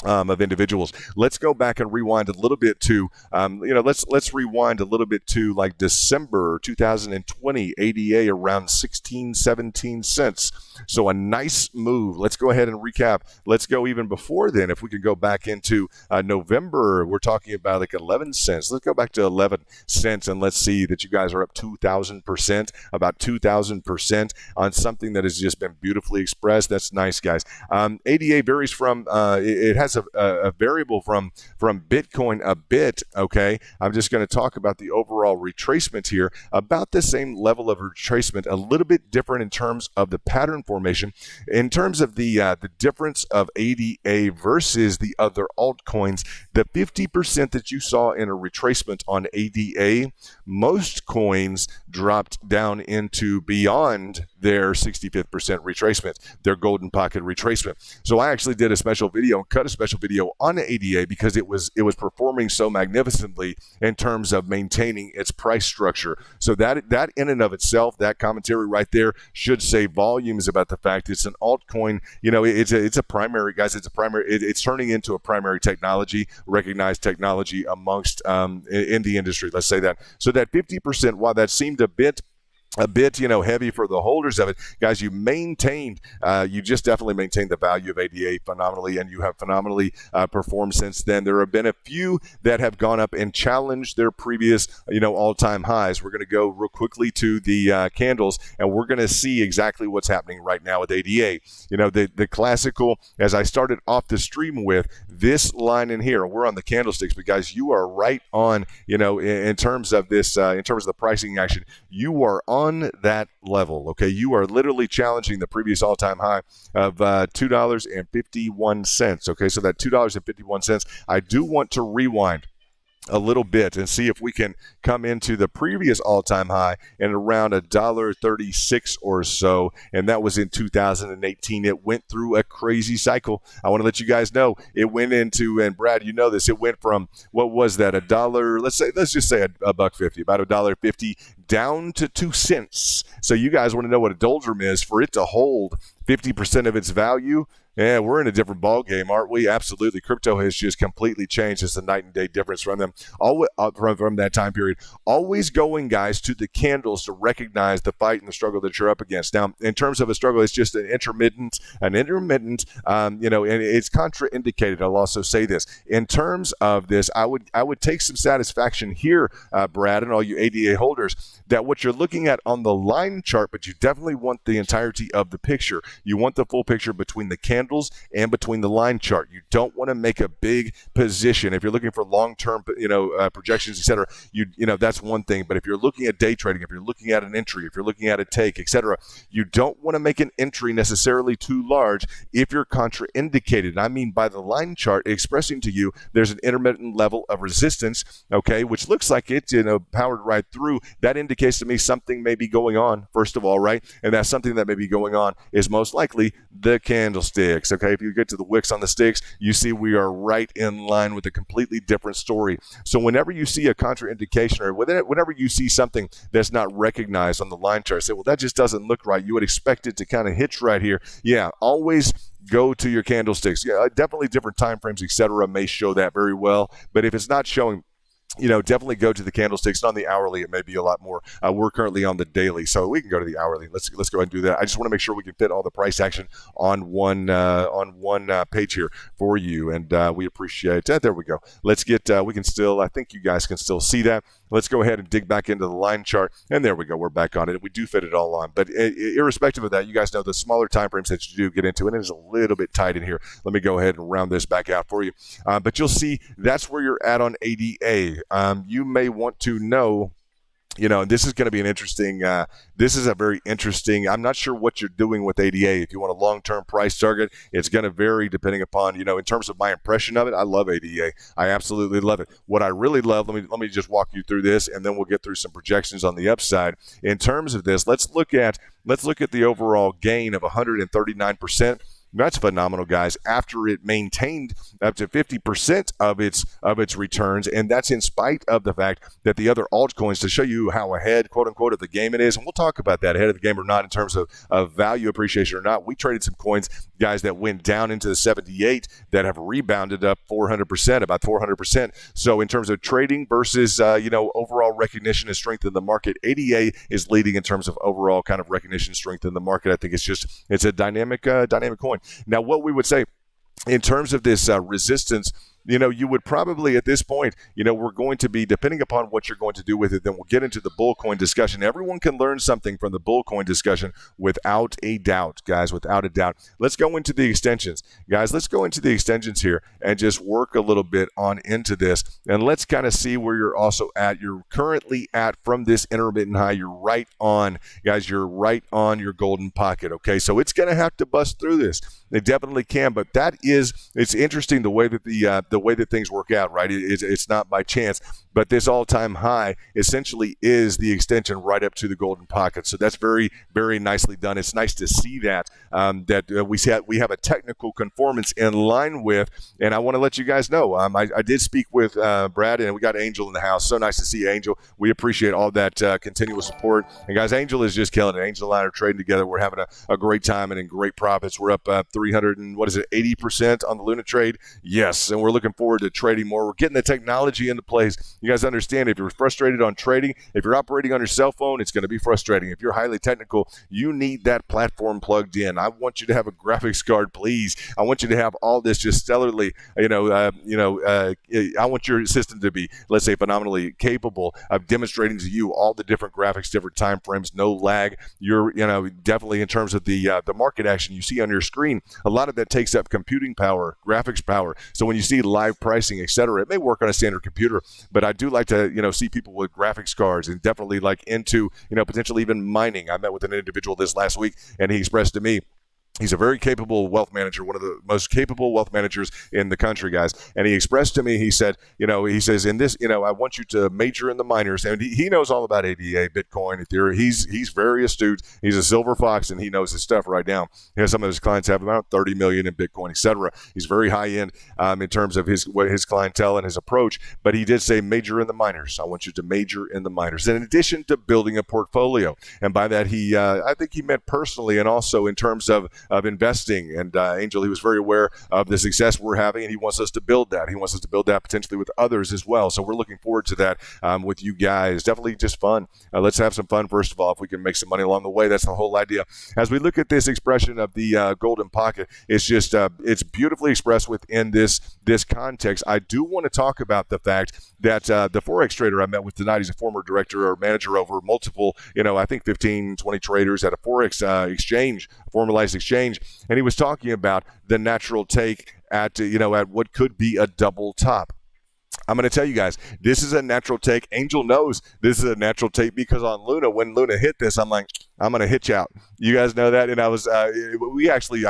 of individuals. Let's go back and rewind a little bit to, let's rewind a little bit to like December 2020, ADA around 16, 17 cents. So a nice move. Let's go ahead and recap. Let's go even before then. If we could go back into November, we're talking about like 11 cents. Let's go back to 11 cents and let's see that you guys are up 2,000%, about 2,000% on something that has just been beautifully expressed. That's nice, guys. ADA varies from, it has a variable from Bitcoin a bit, okay? I'm just going to talk about the overall retracement here. About the same level of retracement, a little bit different in terms of the pattern formation. In terms of the difference of ADA versus the other altcoins, the 50% that you saw in a retracement on ADA, most coins dropped down into beyond their 65th percent retracement, their golden pocket retracement. So I actually did a special video and cut a special video on ADA because it was performing so magnificently in terms of maintaining its price structure. So that in and of itself, that commentary right there should say volumes about the fact it's an altcoin. It's a primary, guys. It's a primary. It's turning into a primary technology, recognized technology amongst in the industry. Let's say that. So that 50%, while that seemed a bit heavy for the holders of it, guys, you just definitely maintained the value of ADA phenomenally, and you have phenomenally performed since then. There have been a few that have gone up and challenged their previous, all-time highs. We're going to go real quickly to the candles, and we're going to see exactly what's happening right now with ADA. The classical, as I started off the stream with, this line in here, we're on the candlesticks, but guys, you are right on, in terms of this, in terms of the pricing action, you are on that level, okay? You are literally challenging the previous all-time high of $2.51, okay? So that $2.51, I do want to rewind a little bit and see if we can come into the previous all-time high and around $1.36 or so, and that was in 2018. It went through a crazy cycle. I want to let you guys know it went into, and Brad, you know this, it went from, what was that, $1, let's just say $1.50, about $1.50 down to 2 cents. So you guys want to know what a doldrum is. For it to hold 50% of its value, yeah, we're in a different ball game, aren't we? Absolutely. Crypto has just completely changed. It's a night and day difference from them, from that time period. Always going, guys, to the candles to recognize the fight and the struggle that you're up against. Now, in terms of a struggle, it's just an intermittent, and it's contraindicated. I'll also say this. In terms of this, I would take some satisfaction here, Brad, and all you ADA holders, that what you're looking at on the line chart, but you definitely want the entirety of the picture. You want the full picture between the candles and between the line chart. You don't want to make a big position. If you're looking for long-term, projections, etc., that's one thing. But if you're looking at day trading, if you're looking at an entry, if you're looking at a take, etc., you don't want to make an entry necessarily too large if you're contraindicated. I mean, by the line chart expressing to you there's an intermittent level of resistance, okay, which looks like it's powered right through. That indicates to me something may be going on, first of all, right? And that something that may be going on is most likely the candlesticks, okay? If you get to the wicks on the sticks, you see we are right in line with a completely different story. So whenever you see a contraindication, or whenever you see something that's not recognized on the line chart, say, well, that just doesn't look right. You would expect it to kind of hitch right here. Yeah, always go to your candlesticks. Yeah, definitely different time frames, etc., may show that very well. But if it's not showing, definitely go to the candlesticks. And on the hourly, it may be a lot more. We're currently on the daily, so we can go to the hourly. Let's go ahead and do that. I just want to make sure we can fit all the price action on one page here for you, and we appreciate that. There we go. Let's get. We can still. I think you guys can still see that. Let's go ahead and dig back into the line chart, and there we go. We're back on it. We do fit it all on, but irrespective of that, you guys know the smaller time frames that you do get into, and it is a little bit tight in here. Let me go ahead and round this back out for you. But you'll see that's where you're at on ADA. You may want to know, this is going to be an interesting, this is a very interesting, I'm not sure what you're doing with ADA. If you want a long-term price target, it's going to vary depending upon, in terms of my impression of it. I love ADA. I absolutely love it. What I really love, let me just walk you through this, and then we'll get through some projections on the upside. In terms of this, let's look at the overall gain of 139%. That's phenomenal, guys. After it maintained up to 50% of its returns, and that's in spite of the fact that the other altcoins, to show you how ahead, quote unquote, of the game it is, and we'll talk about that, ahead of the game or not in terms of value appreciation or not. We traded some coins, guys, that went down into the 78 that have rebounded up 400%, about 400%. So in terms of trading versus overall recognition and strength in the market, ADA is leading in terms of overall kind of recognition, strength in the market. I think it's a dynamic coin. Now, what we would say in terms of this resistance, you would probably at this point, we're going to be, depending upon what you're going to do with it, then we'll get into the bull coin discussion. Everyone can learn something from the bull coin discussion without a doubt, guys, without a doubt. Let's go into the extensions. Guys, let's go into the extensions here and just work a little bit on into this. And let's kind of see where you're also at. You're currently at, from this intermittent high, you're right on, guys, you're right on your golden pocket, okay? So it's going to have to bust through this. They definitely can, but it's interesting the way that the way that things work out, right? It's not by chance, but this all-time high essentially is the extension right up to the golden pocket. So that's very, very nicely done. It's nice to see that we have a technical conformance in line with, and I want to let you guys know, I did speak with Brad, and we got Angel in the house. So nice to see Angel. We appreciate all that continual support. And guys, Angel is just killing it. Angel and I are trading together. We're having a great time and in great profits. We're up 80% on the Luna trade. Yes, and we're looking forward to trading more. We're getting the technology into place. You guys understand, if you're frustrated on trading, if you're operating on your cell phone, it's going to be frustrating. If you're highly technical, you need that platform plugged in. I want you to have a graphics card, please. I want you to have all this just stellarly, I want your system to be, let's say, phenomenally capable of demonstrating to you all the different graphics, different time frames, no lag. You're, definitely in terms of the market action you see on your screen, a lot of that takes up computing power, graphics power. So when you see live pricing, etc., it may work on a standard computer, but I do like to, see people with graphics cards and definitely like into, potentially even mining. I met with an individual this last week, and he expressed to me, he's a very capable wealth manager, one of the most capable wealth managers in the country, guys. And he expressed to me, he said, he says, in this, I want you to major in the miners. And he knows all about ADA, Bitcoin, Ethereum. He's very astute. He's a silver fox, and he knows his stuff right now. Some of his clients have about 30 million in Bitcoin, etc. He's very high end in terms of his clientele and his approach. But he did say, major in the miners. I want you to major in the miners, in addition to building a portfolio. And by that, I think he meant personally, and also in terms of investing. And Angel, he was very aware of the success we're having, and he wants us to build that. He wants us to build that potentially with others as well. So we're looking forward to that with you guys. Definitely just fun. Let's have some fun, first of all, if we can make some money along the way. That's the whole idea. As we look at this expression of the golden pocket, it's just it's beautifully expressed within this context. I do want to talk about the fact that the Forex trader I met with tonight, he's a former director or manager over multiple, I think 15, 20 traders at a Forex exchange, a formalized exchange. And he was talking about the natural take at what could be a double top. I'm going to tell you guys, this is a natural take. Angel knows this is a natural take because on Luna, when Luna hit this, I'm like, I'm going to hit you out. You guys know that? And I was, I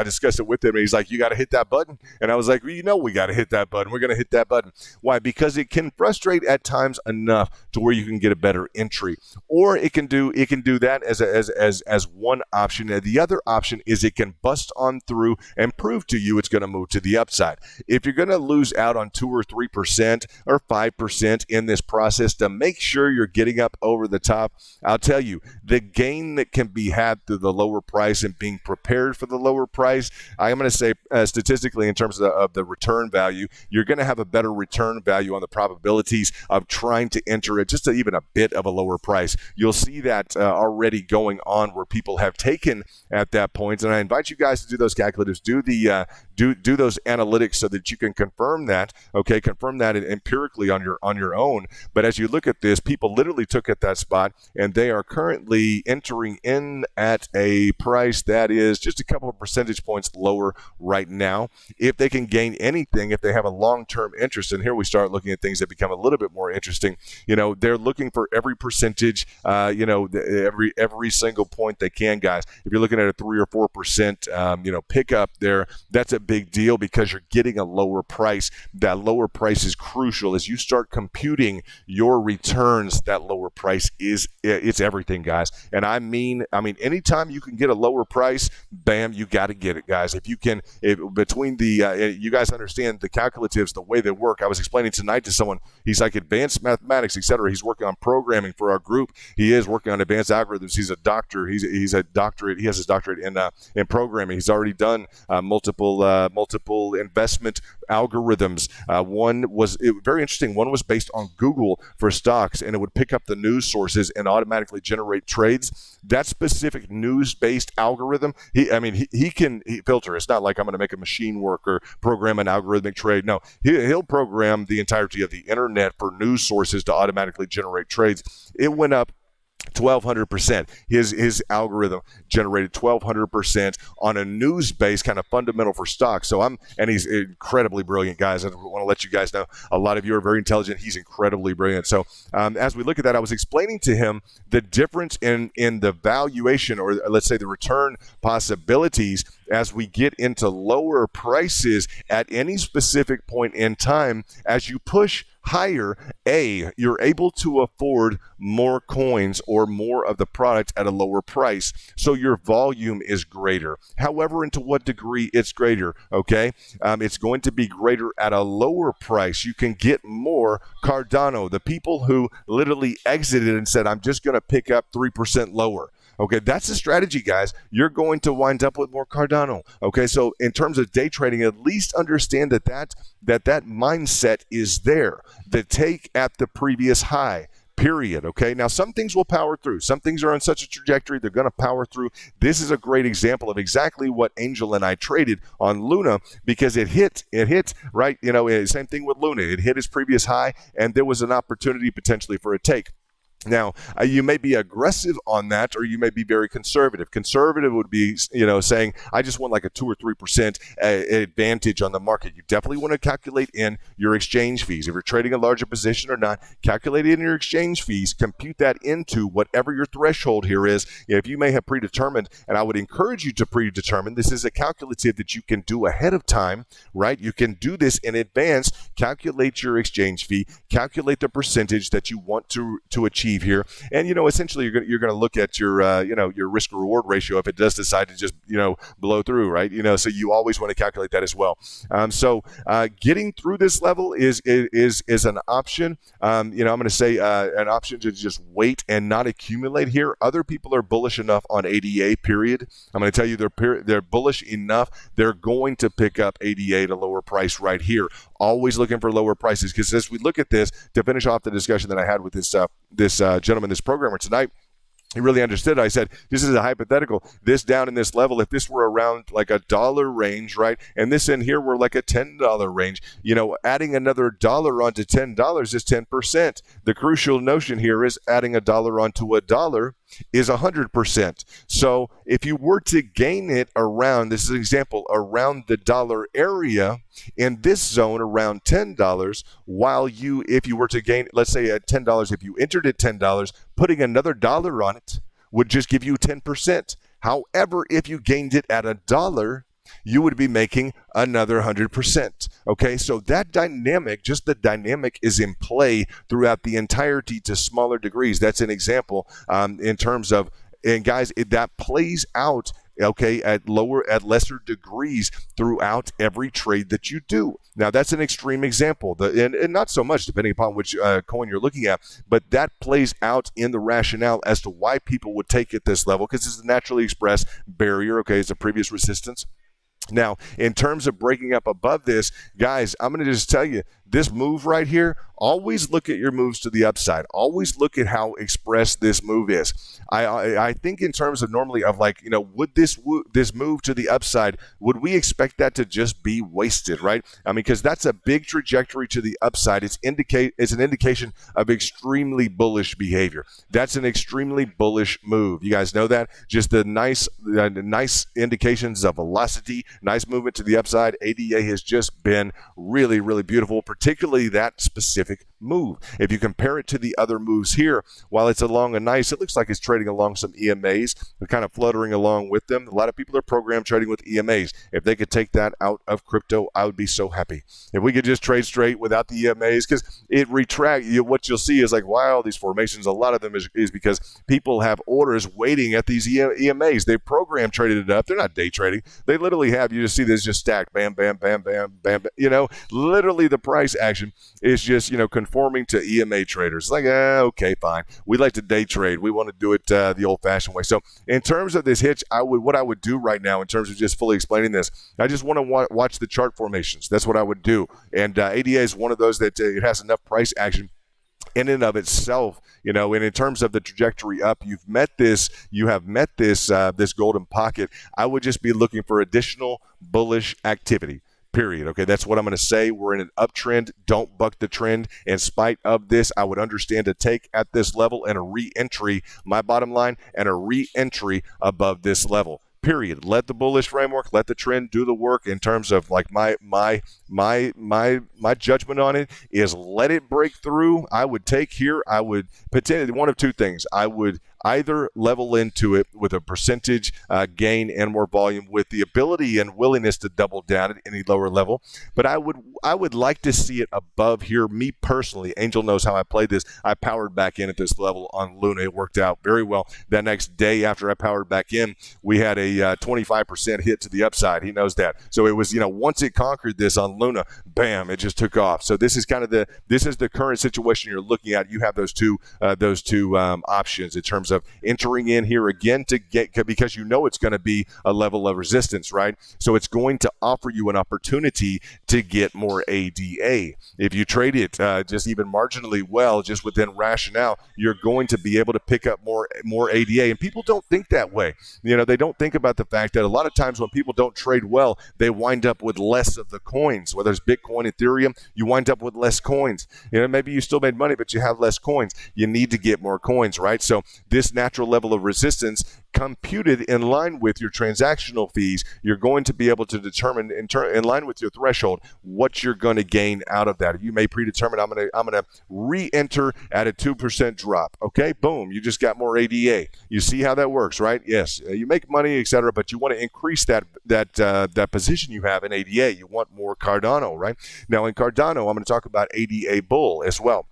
discussed it with him, and he's like, you got to hit that button. And I was like, well, we got to hit that button. We're going to hit that button. Why? Because it can frustrate at times enough to where you can get a better entry, or it can do that as one option. And the other option is it can bust on through and prove to you it's going to move to the upside. If you're going to lose out on 2 or 3% or 5% in this process, to make sure you're getting up over the top, I'll tell you, the gain that can be had through the lower price and being prepared for the lower price, I'm going to say statistically in terms of the return value, you're going to have a better return value on the probabilities of trying to enter at just even a bit of a lower price. You'll see that already going on where people have taken at that point. And I invite you guys to do those calculators, do those analytics so that you can confirm that, confirm that empirically on your own. But as you look at this, people literally took at that spot, and they are currently entering in at a price that is just a couple of percentage points lower right now. If they can gain anything, if they have a long-term interest, and here we start looking at things that become a little bit more interesting. They're looking for every percentage, every single point they can, guys. If you're looking at a 3 or 4%, pickup there, that's a big deal because you're getting a lower price. That lower price is crucial as you start computing your returns. That lower price it's everything, guys. And I mean gain. I mean, anytime you can get a lower price, bam, you got to get it, guys. If you can, between the, you guys understand the calculatives, the way they work. I was explaining tonight to someone, he's like advanced mathematics, etc. He's working on programming for our group. He is working on advanced algorithms. He's a doctor. He's a doctorate. He has his doctorate in programming. He's already done multiple investment algorithms. One was very interesting. One was based on Google for stocks, and it would pick up the news sources and automatically generate trades. That specific news-based algorithm, he can filter. It's not like I'm going to make a machine work or program an algorithmic trade. No, he'll program the entirety of the internet for news sources to automatically generate trades. It went up 1,200%. His algorithm generated 1,200% on a news-based kind of fundamental for stocks. And he's incredibly brilliant, guys. I want to let you guys know, a lot of you are very intelligent. He's incredibly brilliant. So as we look at that, I was explaining to him the difference in the valuation, or let's say the return possibilities, as we get into lower prices at any specific point in time. As you push higher, you're able to afford more coins or more of the product at a lower price, so your volume is greater. However, and to what degree it's greater, okay? It's going to be greater at a lower price. You can get more Cardano, the people who literally exited and said, I'm just going to pick up 3% lower. Okay, that's the strategy, guys. You're going to wind up with more Cardano. Okay, so in terms of day trading, at least understand that mindset is there. The take at the previous high. Period. Okay. Now, some things will power through. Some things are on such a trajectory, they're going to power through. This is a great example of exactly what Angel and I traded on Luna, because it hit, right? Same thing with Luna. It hit its previous high, and there was an opportunity potentially for a take. Now, you may be aggressive on that, or you may be very conservative. Conservative would be, saying, I just want like a 2 or 3% advantage on the market. You definitely want to calculate in your exchange fees. If you're trading a larger position or not, calculate in your exchange fees, compute that into whatever your threshold here is. If you may have predetermined, and I would encourage you to predetermine, this is a calculative that you can do ahead of time, right? You can do this in advance, calculate your exchange fee, calculate the percentage that you want to achieve here, and essentially you're going to look at your your risk reward ratio if it does decide to just blow through, right? So you always want to calculate that as well. Getting through this level is an option. I'm going to say an option to just wait and not accumulate here. Other people are bullish enough on ADA. Period. I'm going to tell you they're bullish enough. They're going to pick up ADA at a lower price right here. Always looking for lower prices, because as we look at this, to finish off the discussion that I had with this gentleman, this programmer tonight, he really understood. I said, this is a hypothetical. This down in this level, if this were around like $1 range, right, and this in here were like a $10 range, adding another dollar onto $10 is 10%. The crucial notion here is adding a dollar onto $1 is 100%. So if you were to gain it around, this is an example, around the dollar area, in this zone around $10, if you were to gain, let's say at $10, if you entered at $10, putting another dollar on it would just give you 10%. However, if you gained it at $1, you would be making another 100%. Okay, so that dynamic, just the dynamic, is in play throughout the entirety to smaller degrees. That's an example in terms of, and guys, that plays out, okay, at lesser degrees throughout every trade that you do. Now, that's an extreme example, and not so much depending upon which coin you're looking at, but that plays out in the rationale as to why people would take it this level, because it's a naturally expressed barrier. Okay, it's a previous resistance. Now, in terms of breaking up above this, guys, I'm going to just tell you, this move right here, always look at your moves to the upside. Always look at how expressed this move is. I think in terms of normally of like, would this move to the upside, would we expect that to just be wasted, right? I mean, because that's a big trajectory to the upside. It's an indication of extremely bullish behavior. That's an extremely bullish move. You guys know that? Just the nice indications of velocity, nice movement to the upside. ADA has just been really, really beautiful, particularly that specific move. If you compare it to the other moves here, while it's along a nice, it looks like it's trading along some EMAs. They're kind of fluttering along with them. A lot of people are program trading with EMAs. If they could take that out of crypto, I would be so happy. If we could just trade straight without the EMAs, because it what you'll see is like, wow, these formations, a lot of them is because people have orders waiting at these EMAs. They program traded it up. They're not day trading. They literally have, you just see this just stacked, bam, bam, bam, bam, bam, bam. Literally the price action is just, conforming to EMA traders. It's like, okay, fine. We like to day trade. We want to do it the old-fashioned way. So in terms of this hitch, what I would do right now in terms of just fully explaining this, I just want to watch the chart formations. That's what I would do. And ADA is one of those that it has enough price action in and of itself, and in terms of the trajectory up, you have met this golden pocket. I would just be looking for additional bullish activity. Period. Okay, that's what I'm going to say. We're in an uptrend. Don't buck the trend. In spite of this, I would understand a take at this level and a re-entry, my bottom line, and a re-entry above this level. Period. Let the bullish framework, let the trend do the work. In terms of like my judgment on it is let it break through. I would take here. I would potentially one of two things. I would either level into it with a percentage gain and more volume with the ability and willingness to double down at any lower level. But I would like to see it above here. Me personally, Angel knows how I played this. I powered back in at this level on Luna. It worked out very well. That next day after I powered back in, we had a 25% hit to the upside. He knows that. So it was, once it conquered this on Luna, bam, it just took off. So this is the current situation you're looking at. You have those two options in terms of entering in here again to get, because it's going to be a level of resistance, right? So it's going to offer you an opportunity to get more ADA. If you trade it just even marginally well, just within rationale, you're going to be able to pick up more ADA. And people don't think that way. They don't think about the fact that a lot of times when people don't trade well, they wind up with less of the coins. Whether it's Bitcoin, Ethereum, you wind up with less coins. Maybe you still made money, but you have less coins. You need to get more coins, right? So this natural level of resistance computed in line with your transactional fees, you're going to be able to determine in line with your threshold what you're going to gain out of that. You may predetermine I'm going to re-enter at a 2% drop. Okay, boom, you just got more ADA. You see how that works, right? Yes, you make money, etc., but you want to increase that position you have in ADA. You want more Cardano, right? Now in Cardano, I'm going to talk about ADA bull as well.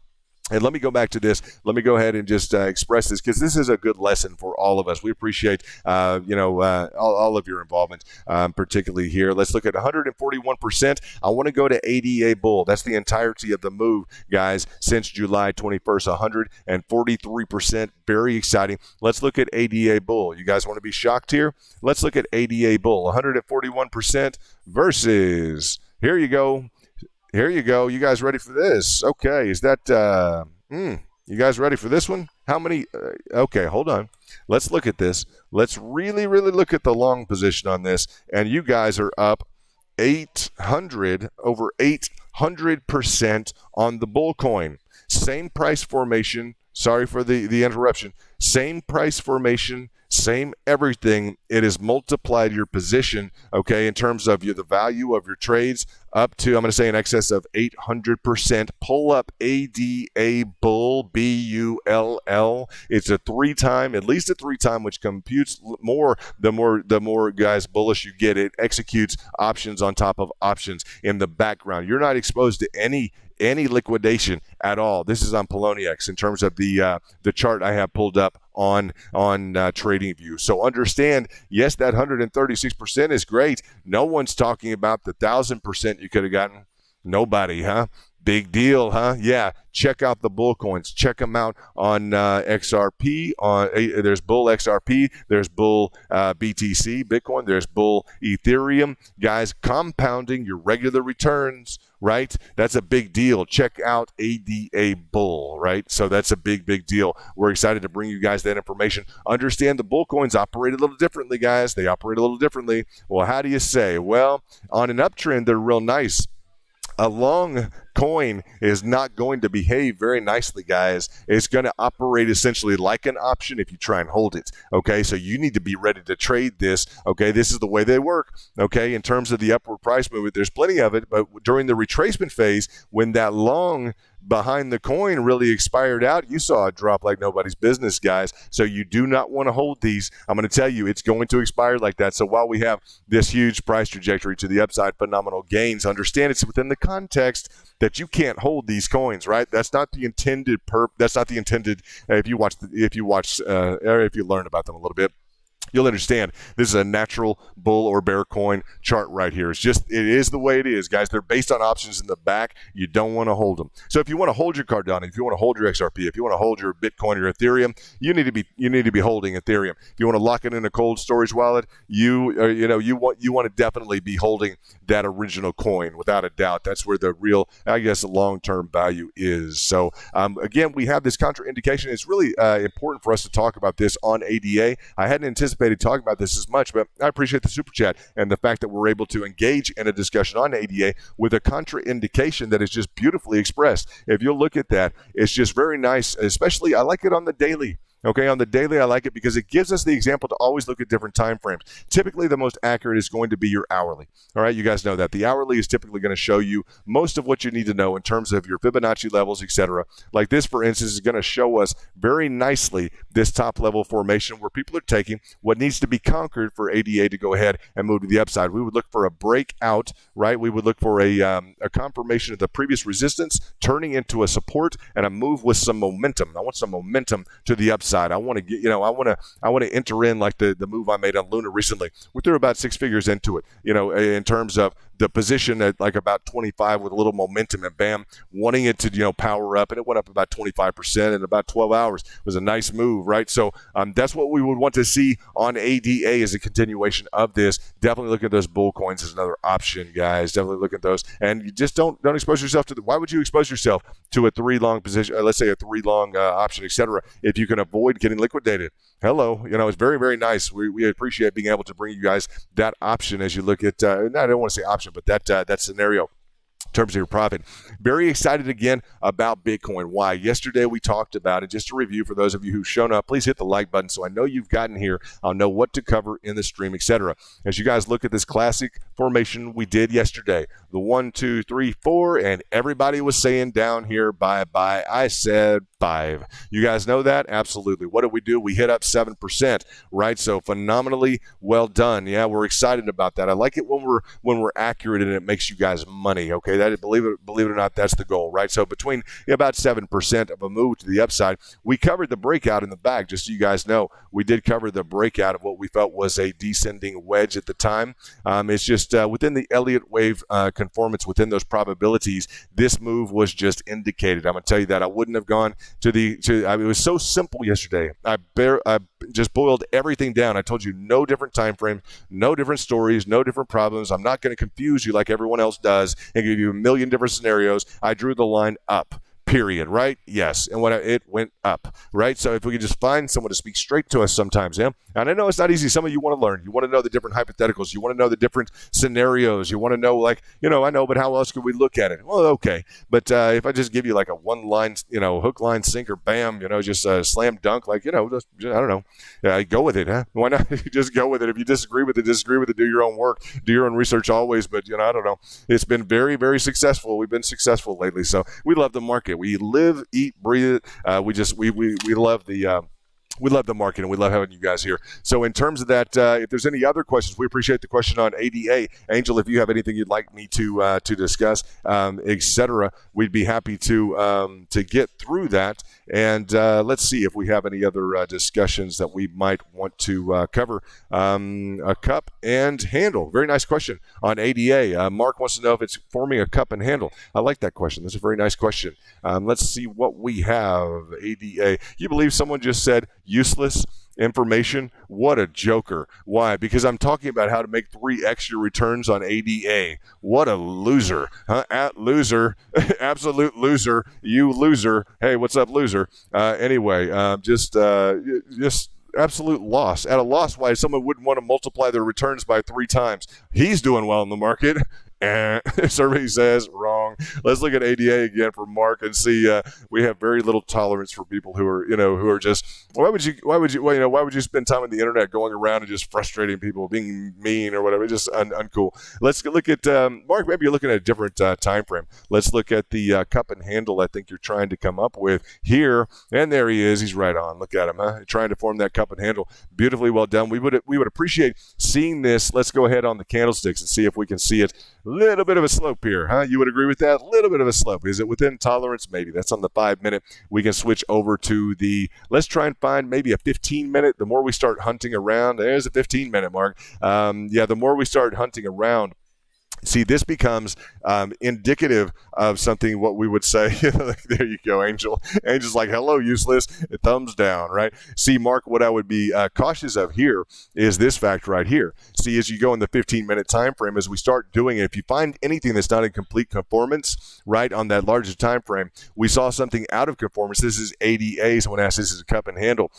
And let me go back to this. Let me go ahead and just express this, because this is a good lesson for all of us. We appreciate, all of your involvement, particularly here. Let's look at 141%. I want to go to ADA bull. That's the entirety of the move, guys, since July 21st, 143%. Very exciting. Let's look at ADA bull. You guys want to be shocked here? Let's look at ADA bull. 141% versus, here you go. Here you go. You guys ready for this? Okay. Is that, you guys ready for this one? How many? Okay, hold on. Let's look at this. Let's really, really look at the long position on this. And you guys are up over 800% on the bull coin. Same price formation. Sorry for the interruption. Same price formation. Same everything. It has multiplied your position, okay, in terms of the value of your trades up to, I'm going to say in excess of 800%. Pull up ADA bull, BULL. It's at least a three time, which computes more. The more guys bullish you get, it executes options on top of options in the background. You're not exposed to any liquidation at all. This is on Poloniex in terms of the chart I have pulled up on TradingView. So understand, yes, that 136% is great. No one's talking about the 1,000% you could have gotten. Nobody, huh? Big deal, huh? Yeah. Check out the bull coins. Check them out on XRP. There's bull XRP. There's bull BTC, Bitcoin. There's bull Ethereum. Guys, compounding your regular returns, right? That's a big deal. Check out ADA bull, right? So that's a big, big deal. We're excited to bring you guys that information. Understand the bull coins operate a little differently, guys. They operate a little differently. Well, how do you say? Well, on an uptrend, they're real nice. A long coin is not going to behave very nicely, guys. It's going to operate essentially like an option if you try and hold it. Okay, so you need to be ready to trade this. Okay, this is the way they work. Okay, in terms of the upward price movement, there's plenty of it, but during the retracement phase, when that long behind the coin really expired out, you saw a drop like nobody's business, guys. So you do not want to hold these. I'm going to tell you, it's going to expire like that. So while we have this huge price trajectory to the upside, phenomenal gains, understand it's within the context that you can't hold these coins, right? That's not the intended that's not the intended. If you learn about them a little bit, you'll understand this is a natural bull or bear coin chart right here. It is the way it is, guys. They're based on options in the back. You don't want to hold them. So if you want to hold your Cardano, if you want to hold your XRP, if you want to hold your Bitcoin or Ethereum, you need to be holding Ethereum. If you want to lock it in a cold storage wallet, you want to definitely be holding that original coin without a doubt. That's where the real, I guess, long-term value is. So again, we have this contraindication. It's really important for us to talk about this on ADA. I hadn't anticipated talking about this as much, but I appreciate the super chat and the fact that we're able to engage in a discussion on ADA with a contraindication that is just beautifully expressed. If you'll look at that, it's just very nice. Especially, I like it on the daily. Okay, on the daily, I like it because it gives us the example to always look at different time frames. Typically, the most accurate is going to be your hourly. All right, you guys know that. The hourly is typically going to show you most of what you need to know in terms of your Fibonacci levels, etc. Like this, for instance, is going to show us very nicely this top-level formation where people are taking what needs to be conquered for ADA to go ahead and move to the upside. We would look for a breakout, right? We would look for a confirmation of the previous resistance turning into a support and a move with some momentum. I want some momentum to the upside. I want to get, I want to enter in like the move I made on Luna recently. We threw about 6 figures into it, in terms of the position at like about 25 with a little momentum, and bam, wanting it to, power up, and it went up about 25% in about 12 hours. It was a nice move, right? So that's what we would want to see on ADA as a continuation of this. Definitely look at those bull coins as another option, guys. Definitely look at those, and you just don't expose yourself to why would you expose yourself to a 3-long position, let's say a 3-long option, etc., if you can avoid getting liquidated? Hello, it's very, very nice. We appreciate being able to bring you guys that option as you look at, I don't want to say option, but that scenario in terms of your profit. Very excited again about Bitcoin. Why? Yesterday we talked about it. Just to review for those of you who've shown up, please hit the like button so I know you've gotten here. I'll know what to cover in the stream, etc. As you guys look at this classic formation we did yesterday, the 1, 2, 3, 4, and everybody was saying down here, bye. I said 5. You guys know that? Absolutely. What did we do? We hit up 7%, right? So phenomenally well done. Yeah, we're excited about that. I like it when we're accurate and it makes you guys money. Okay, that believe it or not, that's the goal, right? So between about 7% of a move to the upside, we covered the breakout in the back. Just so you guys know, we did cover the breakout of what we felt was a descending wedge at the time. It's just within the Elliott wave conformance, within those probabilities, this move was just indicated. I'm going to tell you that I wouldn't have gone it was so simple yesterday. I just boiled everything down. I told you no different time frames, no different stories, no different problems. I'm not going to confuse you like everyone else does and give you a million different scenarios. I drew the line up. Period, right? Yes. And it went up, right? So if we could just find someone to speak straight to us sometimes, yeah? And I know it's not easy. Some of you want to learn. You want to know the different hypotheticals. You want to know the different scenarios. You want to know, I know, but how else could we look at it? Well, okay. But if I just give you like a one-line, hook, line, sinker, bam, just a slam dunk, just, I don't know. Go with it, huh? Why not? Just go with it. If you disagree with it, do your own work. Do your own research always. But, I don't know. It's been very, very successful. We've been successful lately. So we love the market. We live, eat, breathe it. We love the market, and we love having you guys here. So in terms of that, if there's any other questions, we appreciate the question on ADA. Angel, if you have anything you'd like me to discuss, etc., we'd be happy to get through that. And let's see if we have any other discussions that we might want to cover. A cup and handle. Very nice question on ADA. Mark wants to know if it's forming a cup and handle. I like that question. That's a very nice question. Let's see what we have. ADA. You believe someone just said useless information? What a joker. Why? Because I'm talking about how to make 3x your returns on ADA. What a loser. Huh? Loser. Absolute loser. You loser. Hey, what's up, loser? Anyway, just absolute loss. At a loss, why someone wouldn't want to multiply their returns by 3 times. He's doing well in the market. Survey says wrong. Let's look at ADA again for Mark and see. We have very little tolerance for people who are just. Why would you spend time on the internet going around and just frustrating people, being mean or whatever? It's just uncool. Let's look at Mark. Maybe you're looking at a different time frame. Let's look at the cup and handle. I think you're trying to come up with here, and there he is. He's right on. Look at him, huh? Trying to form that cup and handle. Beautifully well done. We would appreciate seeing this. Let's go ahead on the candlesticks and see if we can see it. A little bit of a slope here, huh? You would agree with that? A little bit of a slope. Is it within tolerance? Maybe. That's on the 5-minute. We can switch over to the. Let's try and find maybe a 15-minute. The more we start hunting around, there's a 15-minute mark. The more we start hunting around. See, this becomes indicative of something, what we would say. There you go, Angel. Angel's like, hello, useless. Thumbs down, right? See, Mark, what I would be cautious of here is this fact right here. See, as you go in the 15-minute time frame, as we start doing it, if you find anything that's not in complete conformance, right, on that larger time frame, we saw something out of conformance. This is ADA. Someone asked, this is a cup and handle.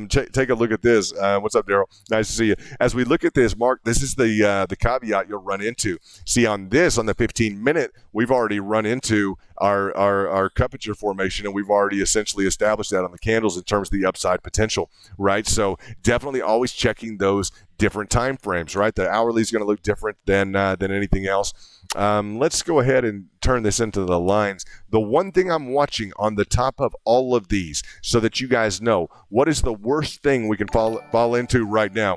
Take a look at this. What's up, Daryl? Nice to see you. As we look at this, Mark, this is the caveat you'll run into. See, on the 15-minute, we've already run into our cupature formation, and we've already essentially established that on the candles in terms of the upside potential, right? So definitely always checking those different time frames, right? The hourly is going to look different than anything else. Let's go ahead and turn this into the lines. The one thing I'm watching on the top of all of these, so that you guys know, what is the worst thing we can fall into right now?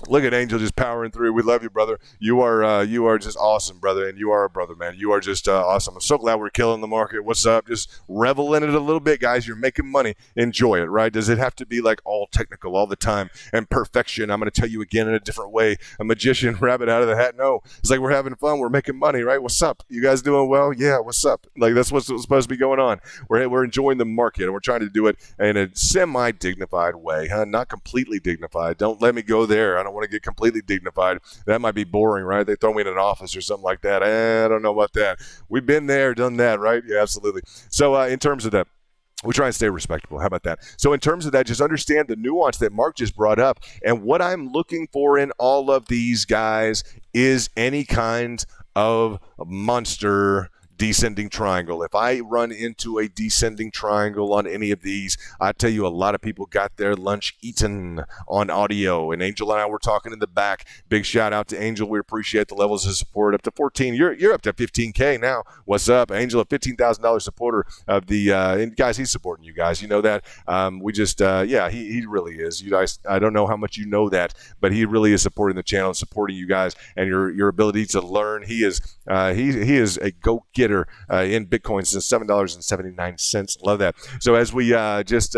Look at Angel just powering through. We love you, brother. You are just awesome, brother, and you are a brother, man. You are just awesome. I'm so glad we're killing the market. What's up? Just revel in it a little bit, guys. You're making money. Enjoy it, right? Does it have to be like all technical all the time and perfection? I'm going to tell you again in a different way. A magician, rabbit out of the hat. No, it's like we're having fun. We're making money, right? What's up? You guys doing well? Yeah, what's up? Like that's what's supposed to be going on. We're enjoying the market, and we're trying to do it in a semi-dignified way, huh? Not completely dignified. Don't let me go there. I don't want to get completely dignified. That might be boring, right? They throw me in an office or something like that. I don't know about that. We've been there, done that, right? Yeah, absolutely. So in terms of that, we try and stay respectable. How about that? So in terms of that, just understand the nuance that Mark just brought up. And what I'm looking for in all of these guys is any kind of monster descending triangle. If I run into a descending triangle on any of these, I tell you, a lot of people got their lunch eaten on audio. And Angel and I were talking in the back. Big shout out to Angel. We appreciate the levels of support. Up to 14. You're up to 15K now. What's up, Angel? A $15,000 supporter of the and guys. He's supporting you guys. You know that. We just he really is. You guys. I don't know how much you know that, but he really is supporting the channel and supporting you guys and your ability to learn. He is he is a go-getter in Bitcoin since $7.79. Love that. So as we just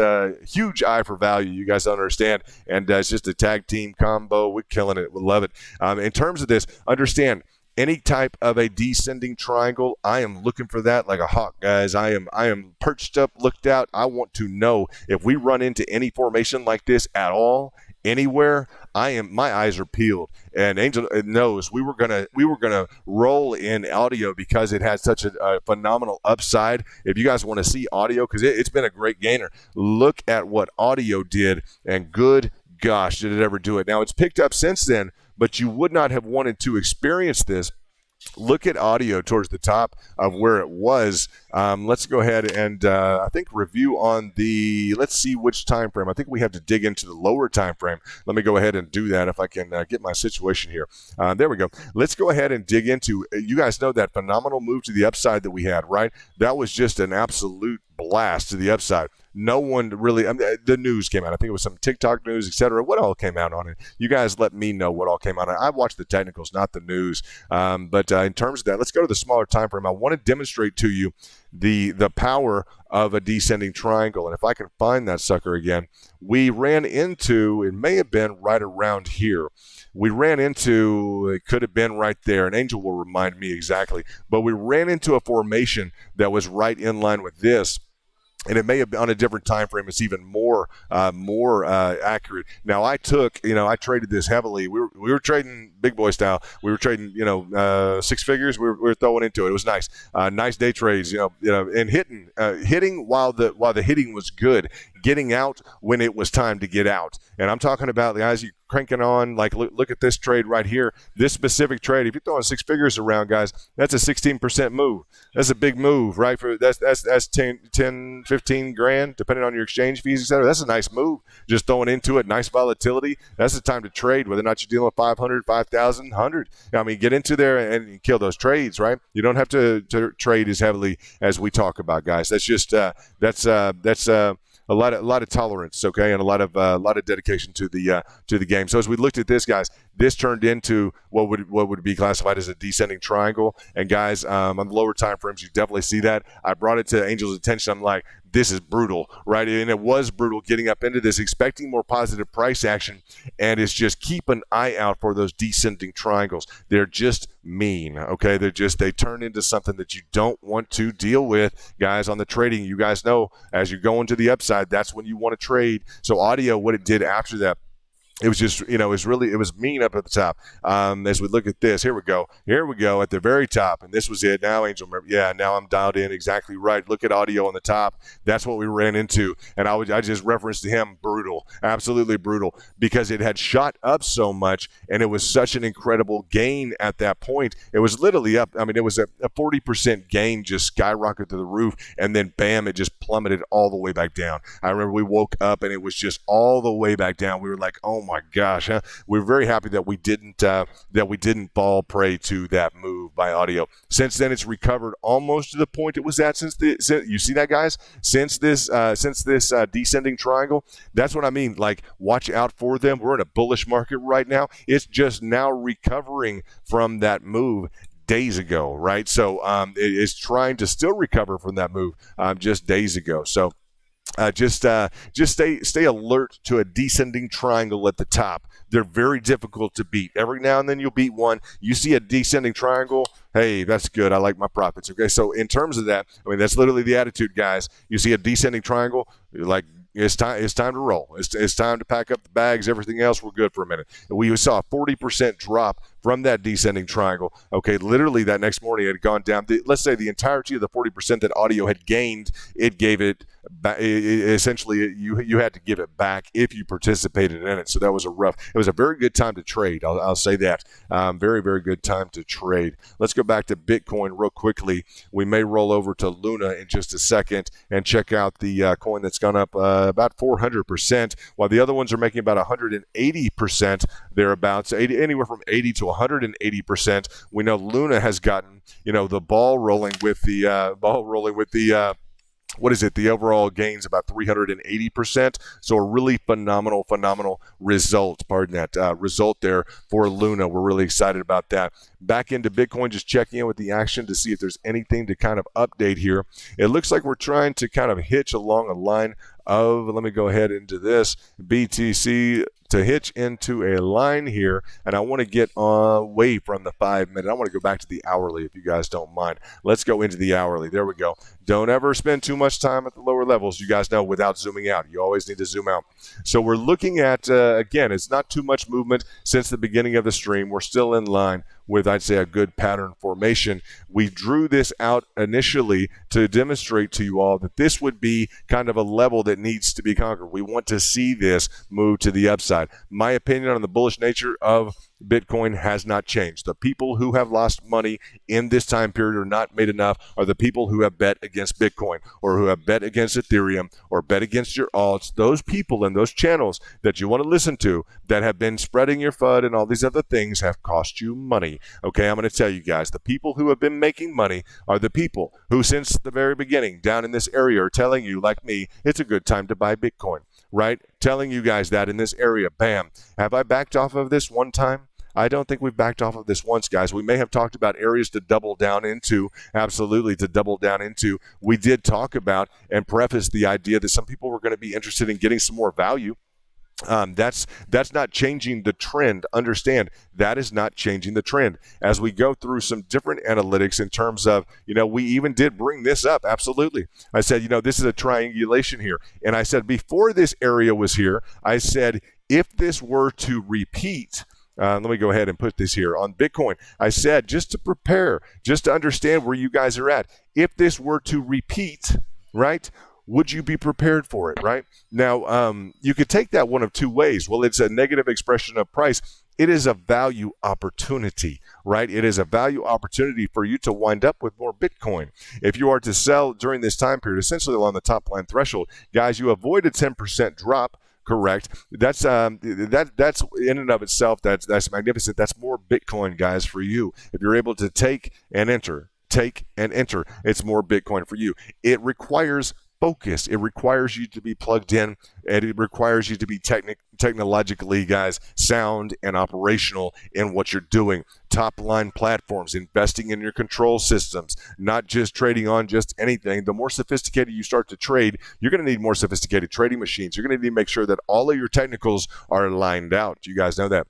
huge eye for value, you guys don't understand, and it's just a tag team combo. We're killing it. We love it. In terms of this, understand any type of a descending triangle, I am looking for that like a hawk, guys. I am perched up, looked out. I want to know if we run into any formation like this at all, anywhere. My eyes are peeled, and Angel knows we were gonna roll in audio because it had such a phenomenal upside. If you guys want to see audio, because it's been a great gainer, look at what audio did, and good gosh, did it ever do it. Now it's picked up since then, but you would not have wanted to experience this. Look at audio towards the top of where it was. Let's go ahead and I think review on the, let's see which time frame. I think we have to dig into the lower time frame. Let me go ahead and do that if I can get my situation here. There we go. Let's go ahead and dig into, you guys know that phenomenal move to the upside that we had, right? That was just an absolute blast to the upside. No one really, the news came out. I think it was some TikTok news, etc. What all came out on it? You guys let me know what all came out on it. I watched the technicals, not the news. But in terms of that, let's go to the smaller time frame. I want to demonstrate to you the power of a descending triangle. And if I can find that sucker again, we ran into, it may have been right around here. We ran into, it could have been right there. An Angel will remind me exactly. But we ran into a formation that was right in line with this. And it may have been on a different time frame. It's even more accurate. Now, I traded this heavily. We were trading big boy style. We were trading, six figures. We were throwing into it. It was nice. Nice day trades, and hitting while the hitting was good. getting out when it was time to get out. And I'm talking about the guys you cranking on, like look at this trade right here. This specific trade, if you're throwing six figures around, guys, that's a 16% move. That's a big move, right? For that's 10, 15 grand, depending on your exchange fees, et cetera. That's a nice move. Just throwing into it, nice volatility. That's the time to trade, whether or not you're dealing with 500, 5,000, 100. I mean, get into there and kill those trades, right? You don't have to trade as heavily as we talk about, guys. That's just that's a lot of tolerance, okay, and a lot of dedication to the game. So as we looked at this, guys, this turned into what would be classified as a descending triangle. And guys, on the lower time frames, you definitely see that. I brought it to Angel's attention. I'm like, this is brutal, right? And it was brutal getting up into this, expecting more positive price action, and it's just keep an eye out for those descending triangles. They're just mean, okay? They turn into something that you don't want to deal with, guys. On the trading, you guys know, as you go into the upside, that's when you want to trade. So audio, what it did after that, it was just, it was mean up at the top. As we look at this, here we go at the very top, and this was it. Now, Angel, now I'm dialed in exactly right. Look at audio on the top. That's what we ran into, and I just referenced to him, brutal, absolutely brutal, because it had shot up so much, and it was such an incredible gain at that point. It was literally up. I mean, it was a 40% gain, just skyrocketed to the roof, and then bam, it just plummeted all the way back down. I remember we woke up, and it was just all the way back down. We were like, oh my gosh, huh? We're very happy that we didn't fall prey to that move by audio. Since then, it's recovered almost to the point it was at. You see that, guys? Since this descending triangle, that's what I mean. Like, watch out for them. We're in a bullish market right now. It's just now recovering from that move days ago, right? So it is trying to still recover from that move just days ago. So. Just stay alert to a descending triangle at the top. They're very difficult to beat. Every now and then you'll beat one. You see a descending triangle, hey, that's good. I like my profits. Okay, so in terms of that, I mean, that's literally the attitude, guys. You see a descending triangle, you're like, it's time to roll. It's time to pack up the bags. Everything else, we're good for a minute. We saw a 40% drop from that descending triangle. Okay, literally that next morning it had gone down. Let's say the entirety of the 40% that audio had gained, it gave it back. Essentially, you had to give it back if you participated in it. So that was it was a very good time to trade. I'll say that. Very, very good time to trade. Let's go back to Bitcoin real quickly. We may roll over to Luna in just a second and check out the coin that's gone up about 400%, while the other ones are making about 180% thereabouts, anywhere from 80 to 180%. We know Luna has gotten, the ball rolling with the the overall gains about 380%. So a really phenomenal result. Pardon that result there for Luna. We're really excited about that. Back into Bitcoin, just checking in with the action to see if there's anything to kind of update here. It looks like we're trying to kind of hitch along a line of, let me go ahead into this, BTC to hitch into a line here, and I want to get away from the 5 minute. I want to go back to the hourly if you guys don't mind. Let's go into the hourly. There we go. Don't ever spend too much time at the lower levels, you guys know, without zooming out. You always need to zoom out. So we're looking at, again, it's not too much movement since the beginning of the stream. We're still in line with, I'd say, a good pattern formation. We drew this out initially to demonstrate to you all that this would be kind of a level that needs to be conquered. We want to see this move to the upside. My opinion on the bullish nature of Bitcoin has not changed. The people who have lost money in this time period or not made enough are the people who have bet against Bitcoin or who have bet against Ethereum or bet against your alts. Those people and those channels that you want to listen to that have been spreading your FUD and all these other things have cost you money. Okay, I'm going to tell you guys, the people who have been making money are the people who since the very beginning down in this area are telling you, like me, it's a good time to buy Bitcoin, right? Telling you guys that in this area, bam. Have I backed off of this one time? I don't think we've backed off of this once, guys. We may have talked about areas to double down into, absolutely to double down into. We did talk about and preface the idea that some people were going to be interested in getting some more value. That's not changing the trend. Understand, that is not changing the trend. As we go through some different analytics in terms of, we even did bring this up. Absolutely. I said, this is a triangulation here. And I said, before this area was here, I said, if this were to repeat, let me go ahead and put this here on Bitcoin. I said, just to prepare, just to understand where you guys are at. If this were to repeat, right, would you be prepared for it, right? Now, you could take that one of two ways. Well, it's a negative expression of price. It is a value opportunity, right? It is a value opportunity for you to wind up with more Bitcoin. If you are to sell during this time period, essentially along the top line threshold, guys, you avoid a 10% drop. Correct. That's that's in and of itself. That's magnificent. That's more Bitcoin, guys, for you. If you're able to take and enter, it's more Bitcoin for you. It requires focus. It requires you to be plugged in, and it requires you to be technologically, guys, sound and operational in what you're doing. Top line platforms, investing in your control systems, not just trading on just anything. The more sophisticated you start to trade, you're going to need more sophisticated trading machines. You're going to need to make sure that all of your technicals are lined out. You guys know that.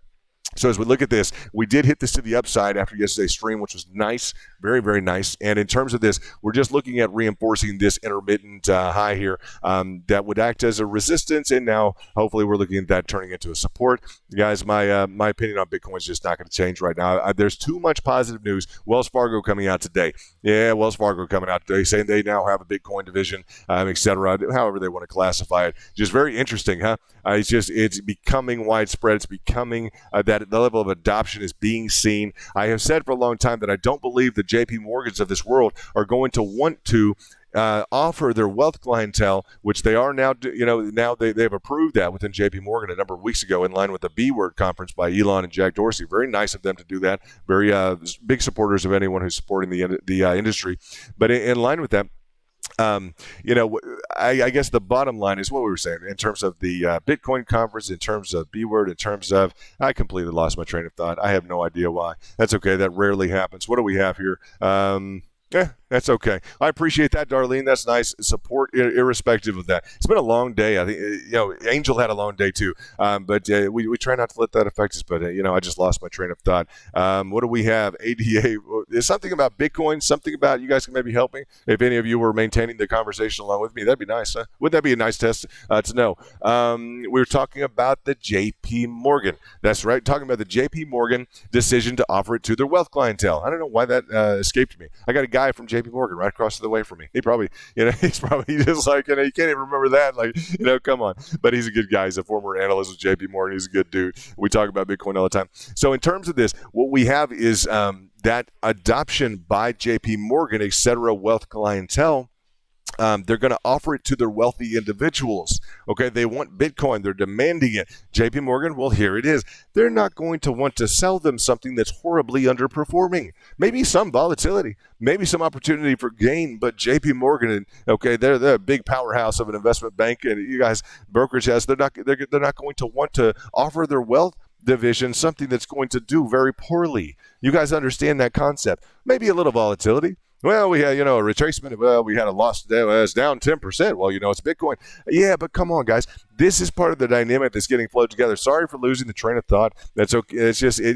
So as we look at this, we did hit this to the upside after yesterday's stream, which was nice, very, very nice. And in terms of this, we're just looking at reinforcing this intermittent high here that would act as a resistance. And now, hopefully, we're looking at that turning into a support. Guys, my opinion on Bitcoin is just not going to change right now. There's too much positive news. Wells Fargo coming out today. Yeah, Wells Fargo coming out today saying they now have a Bitcoin division, et cetera, however they want to classify it. Just very interesting, huh? It's becoming widespread. It's becoming that the level of adoption is being seen. I have said for a long time that I don't believe the JP Morgans of this world are going to want to offer their wealth clientele, which they are now, now they've approved that within JP Morgan a number of weeks ago in line with the B Word conference by Elon and Jack Dorsey. Very nice of them to do that. Very big supporters of anyone who's supporting the industry. But in line with that, I guess the bottom line is what we were saying in terms of the Bitcoin conference, in terms of B Word, in terms of, I completely lost my train of thought. I have no idea why. That's okay. That rarely happens. What do we have here? That's okay. I appreciate that, Darlene. That's nice. Support irrespective of that. It's been a long day. I think, Angel had a long day too. But we try not to let that affect us. But, I just lost my train of thought. What do we have? ADA. There's something about Bitcoin, something about, you guys can maybe help me. If any of you were maintaining the conversation along with me, that'd be nice. Huh? Wouldn't that be a nice test to know? We were talking about the JP Morgan. That's right. Talking about the JP Morgan decision to offer it to their wealth clientele. I don't know why that escaped me. I got a guy from JP Morgan right across the way from me. He probably, he's probably just like, you can't even remember that. Like, come on. But he's a good guy. He's a former analyst with JP Morgan. He's a good dude. We talk about Bitcoin all the time. So in terms of this, what we have is that adoption by JP Morgan, et cetera, wealth clientele. They're going to offer it to their wealthy individuals. Okay, they want Bitcoin. They're demanding it. JP Morgan, well, here it is. They're not going to want to sell them something that's horribly underperforming. Maybe some volatility, maybe some opportunity for gain, but JP Morgan, okay, they're a big powerhouse of an investment bank, and you guys, brokerage house, they're not going to want to offer their wealth division something that's going to do very poorly. You guys understand that concept. Maybe a little volatility. Well, we had, a retracement. Well, we had a loss today. Well, it's down 10%. Well, it's Bitcoin. Yeah, but come on, guys. This is part of the dynamic that's getting flowed together. Sorry for losing the train of thought. That's okay. It's just, I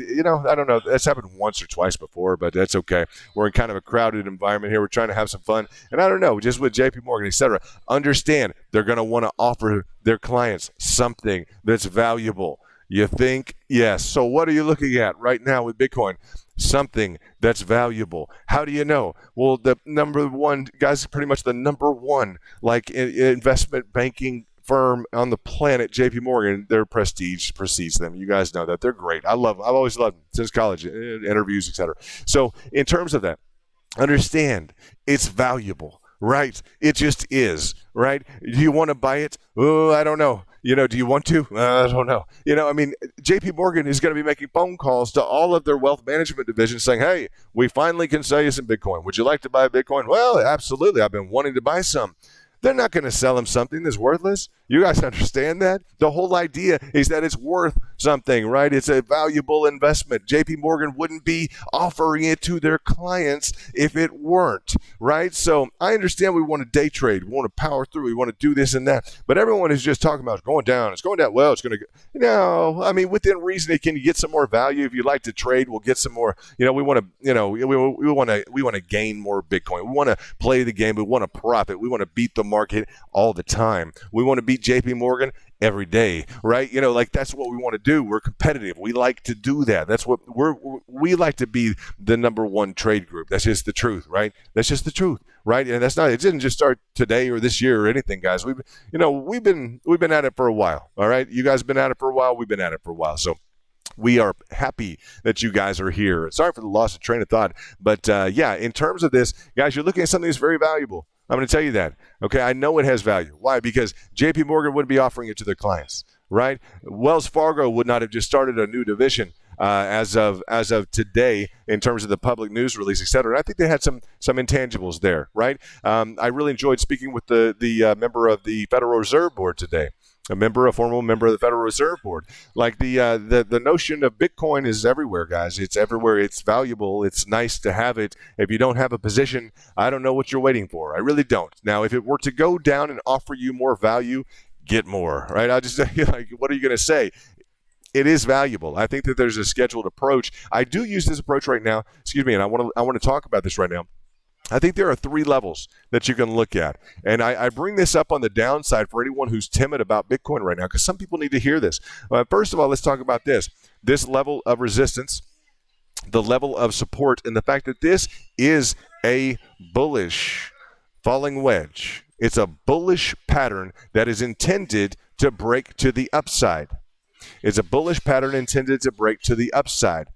don't know. That's happened once or twice before, but that's okay. We're in kind of a crowded environment here. We're trying to have some fun. And I don't know, just with JP Morgan, et cetera, understand they're going to want to offer their clients something that's valuable. You think? Yes. So what are you looking at right now with Bitcoin? Something that's valuable. How do you know? Well, the number one, guys, pretty much the number one, investment banking firm on the planet, JP Morgan, their prestige precedes them. You guys know that. They're great. I've always loved them since college, interviews, etc. So in terms of that, understand it's valuable, right? It just is, right? Do you want to buy it? Oh, I don't know. Do you want to? I don't know. JP Morgan is going to be making phone calls to all of their wealth management divisions saying, hey, we finally can sell you some Bitcoin. Would you like to buy Bitcoin? Well, absolutely. I've been wanting to buy some. They're not going to sell them something that's worthless. You guys understand that? The whole idea is that it's worth something, right? It's a valuable investment. JP Morgan wouldn't be offering it to their clients if it weren't, right? So I understand we want to day trade. We want to power through. We want to do this and that. But everyone is just talking about it's going down. It's going down. Well, it's going to go. No, within reason, can you get some more value? If you'd like to trade, we'll get some more. We want to, we want to gain more Bitcoin. We want to play the game. We want to profit. We want to beat the market all the time. We want to beat JP Morgan every day, right? Like that's what we want to do. We're competitive. We like to do that. That's what we like to be the number one trade group. That's just the truth, right? That's just the truth, right? And it didn't just start today or this year or anything, guys. We've been at it for a while. All right. You guys have been at it for a while. We've been at it for a while. So we are happy that you guys are here. Sorry for the loss of train of thought. But in terms of this, guys, you're looking at something that's very valuable. I'm going to tell you that. Okay, I know it has value. Why? Because JP Morgan wouldn't be offering it to their clients, right? Wells Fargo would not have just started a new division as of today in terms of the public news release, et cetera. And I think they had some intangibles there, right? I really enjoyed speaking with the member of the Federal Reserve Board today. A formal member of the Federal Reserve Board. Like the notion of Bitcoin is everywhere, guys. It's everywhere. It's valuable. It's nice to have it. If you don't have a position, I don't know what you're waiting for. I really don't. Now, if it were to go down and offer you more value, get more, right? I just like, what are you going to say? It is valuable. I think that there's a scheduled approach. I do use this approach right now. And I want to talk about this right now. I think there are 3 levels that you can look at. And I bring this up on the downside for anyone who's timid about Bitcoin right now, because some people need to hear this. First of all, let's talk about this level of resistance, the level of support, and the fact that this is a bullish falling wedge. It's a bullish pattern that is intended to break to the upside. It's a bullish pattern intended to break to the upside.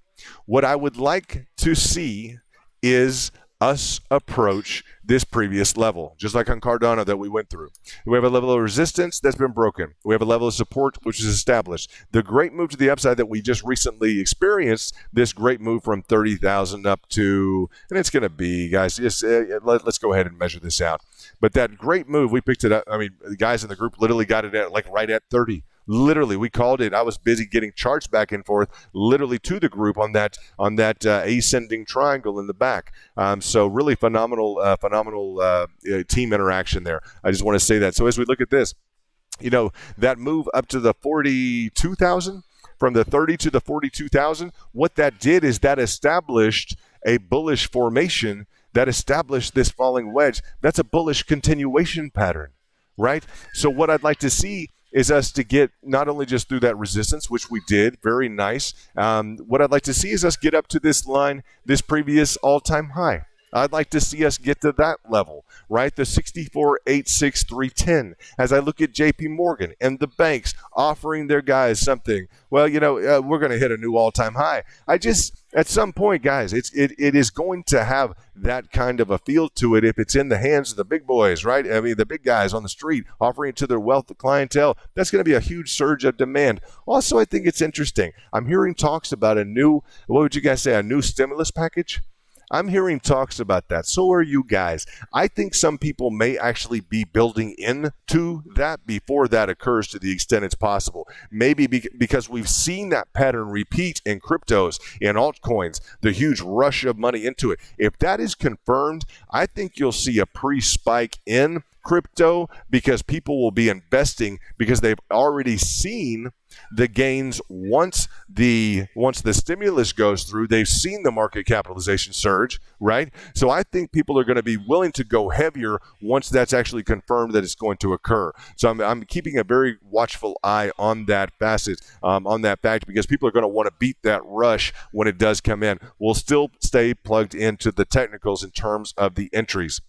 What I would like to see is us approach this previous level, just like on Cardano that we went through. We have a level of resistance that's been broken. We have a level of support which is established. The great move to the upside that we just recently experienced, this great move from 30,000 up to, and it's going to be, guys, let's go ahead and measure this out. But that great move, we picked it up. I mean, the guys in the group literally got it at right at 30. Literally, we called it. I was busy getting charts back and forth, literally to the group on that ascending triangle in the back. So really phenomenal team interaction there. I just want to say that. So as we look at this, that move up to the 42,000, from the 30 to the 42,000, what that did is that established a bullish formation, that established this falling wedge. That's a bullish continuation pattern, right? So what I'd like to see is us to get not only just through that resistance, which we did, very nice. What I'd like to see is us get up to this line, this previous all-time high. I'd like to see us get to that level, right? The 64.86310. As I look at JP Morgan and the banks offering their guys something, well, we're going to hit a new all-time high. At some point, guys, it is going to have that kind of a feel to it if it's in the hands of the big boys, right? I mean, the big guys on the street offering it to their wealth clientele. That's going to be a huge surge of demand. Also, I think it's interesting. I'm hearing talks about a new stimulus package. I'm hearing talks about that. So are you guys. I think some people may actually be building into that before that occurs to the extent it's possible. Maybe because we've seen that pattern repeat in cryptos, in altcoins, the huge rush of money into it. If that is confirmed, I think you'll see a pre-spike in crypto because people will be investing because they've already seen the gains once the stimulus goes through. They've seen the market capitalization surge, right? So I think people are going to be willing to go heavier once that's actually confirmed that it's going to occur. So I'm keeping a very watchful eye on that facet, on that fact, because people are going to want to beat that rush when it does come in. We'll still stay plugged into the technicals in terms of the entries.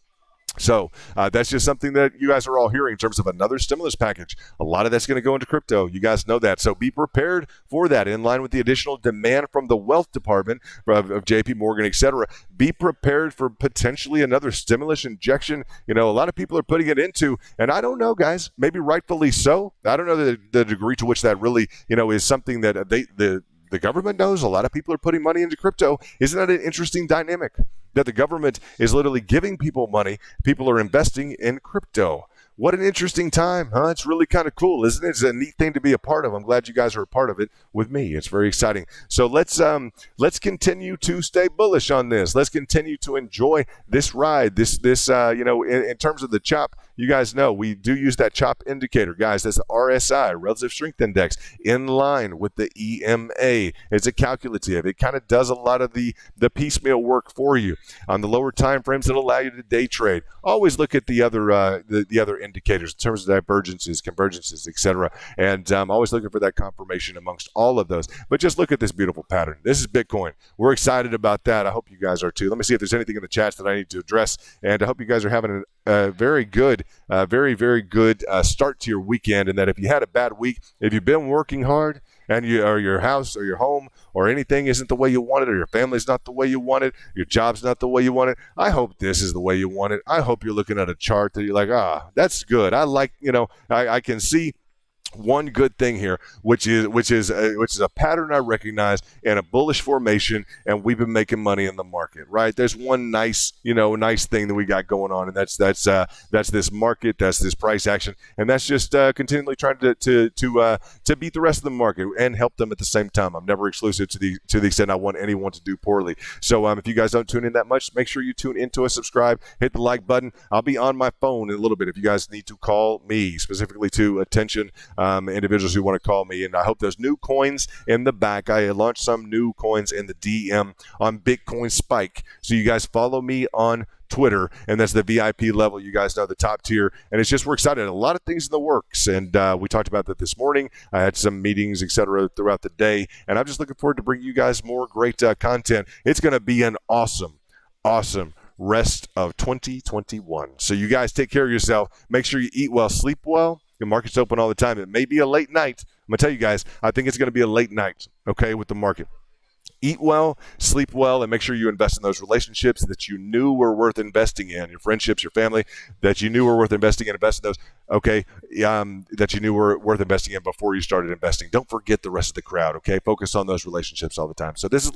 So that's just something that you guys are all hearing in terms of another stimulus package. A lot of that's going to go into crypto. You guys know that. So be prepared for that in line with the additional demand from the wealth department of JP Morgan, et cetera. Be prepared for potentially another stimulus injection. A lot of people are putting it into, and I don't know, guys, maybe rightfully so. I don't know the degree to which that really, is something that the government knows. A lot of people are putting money into crypto. Isn't that an interesting dynamic? That the government is literally giving people money. People are investing in crypto. What an interesting time, huh? It's really kind of cool, isn't it? It's a neat thing to be a part of. I'm glad you guys are a part of it with me. It's very exciting. So let's continue to stay bullish on this. Let's continue to enjoy this ride. In terms of the chop, you guys know we do use that CHOP indicator. Guys, that's the RSI, Relative Strength Index, in line with the EMA. It's a calculative. It kind of does a lot of the piecemeal work for you. On the lower time frames, it'll allow you to day trade. Always look at the other the other indicators in terms of divergences, convergences, etc. And always looking for that confirmation amongst all of those. But just look at this beautiful pattern. This is Bitcoin. We're excited about that. I hope you guys are too. Let me see if there's anything in the chats that I need to address. And I hope you guys are having a very good, very good start to your weekend. And that if you had a bad week, if you've been working hard, and your house or your home or anything isn't the way you want it, or your family's not the way you want it, your job's not the way you want it, I hope this is the way you want it. I hope you're looking at a chart that you're like, that's good. I like, I can see one good thing here, which is a pattern I recognize in a bullish formation, and we've been making money in the market, right? There's one nice thing that we got going on, and that's this market, that's this price action, and that's just continually trying to beat the rest of the market and help them at the same time. I'm never exclusive to the extent I want anyone to do poorly. So if you guys don't tune in that much, make sure you tune into us, subscribe, hit the like button. I'll be on my phone in a little bit if you guys need to call me specifically to attention. Individuals who want to call me, and I hope there's new coins in the back. I launched some new coins in the DM on Bitcoin Spike, so you guys follow me on Twitter, and that's the VIP level. You guys know the top tier, and it's just we're excited. A lot of things in the works, and we talked about that this morning. I had some meetings, etc., throughout the day, and I'm just looking forward to bring you guys more great content. It's going to be an awesome rest of 2021. So you guys take care of yourself. Make sure you eat well, sleep well. The market's open all the time. It may be a late night. I'm going to tell you guys, I think it's going to be a late night, okay, with the market. Eat well, sleep well, and make sure you invest in those relationships that you knew were worth investing in, your friendships, your family, that you knew were worth investing in. Invest in those, okay, that you knew were worth investing in before you started investing. Don't forget the rest of the crowd, okay? Focus on those relationships all the time. So this is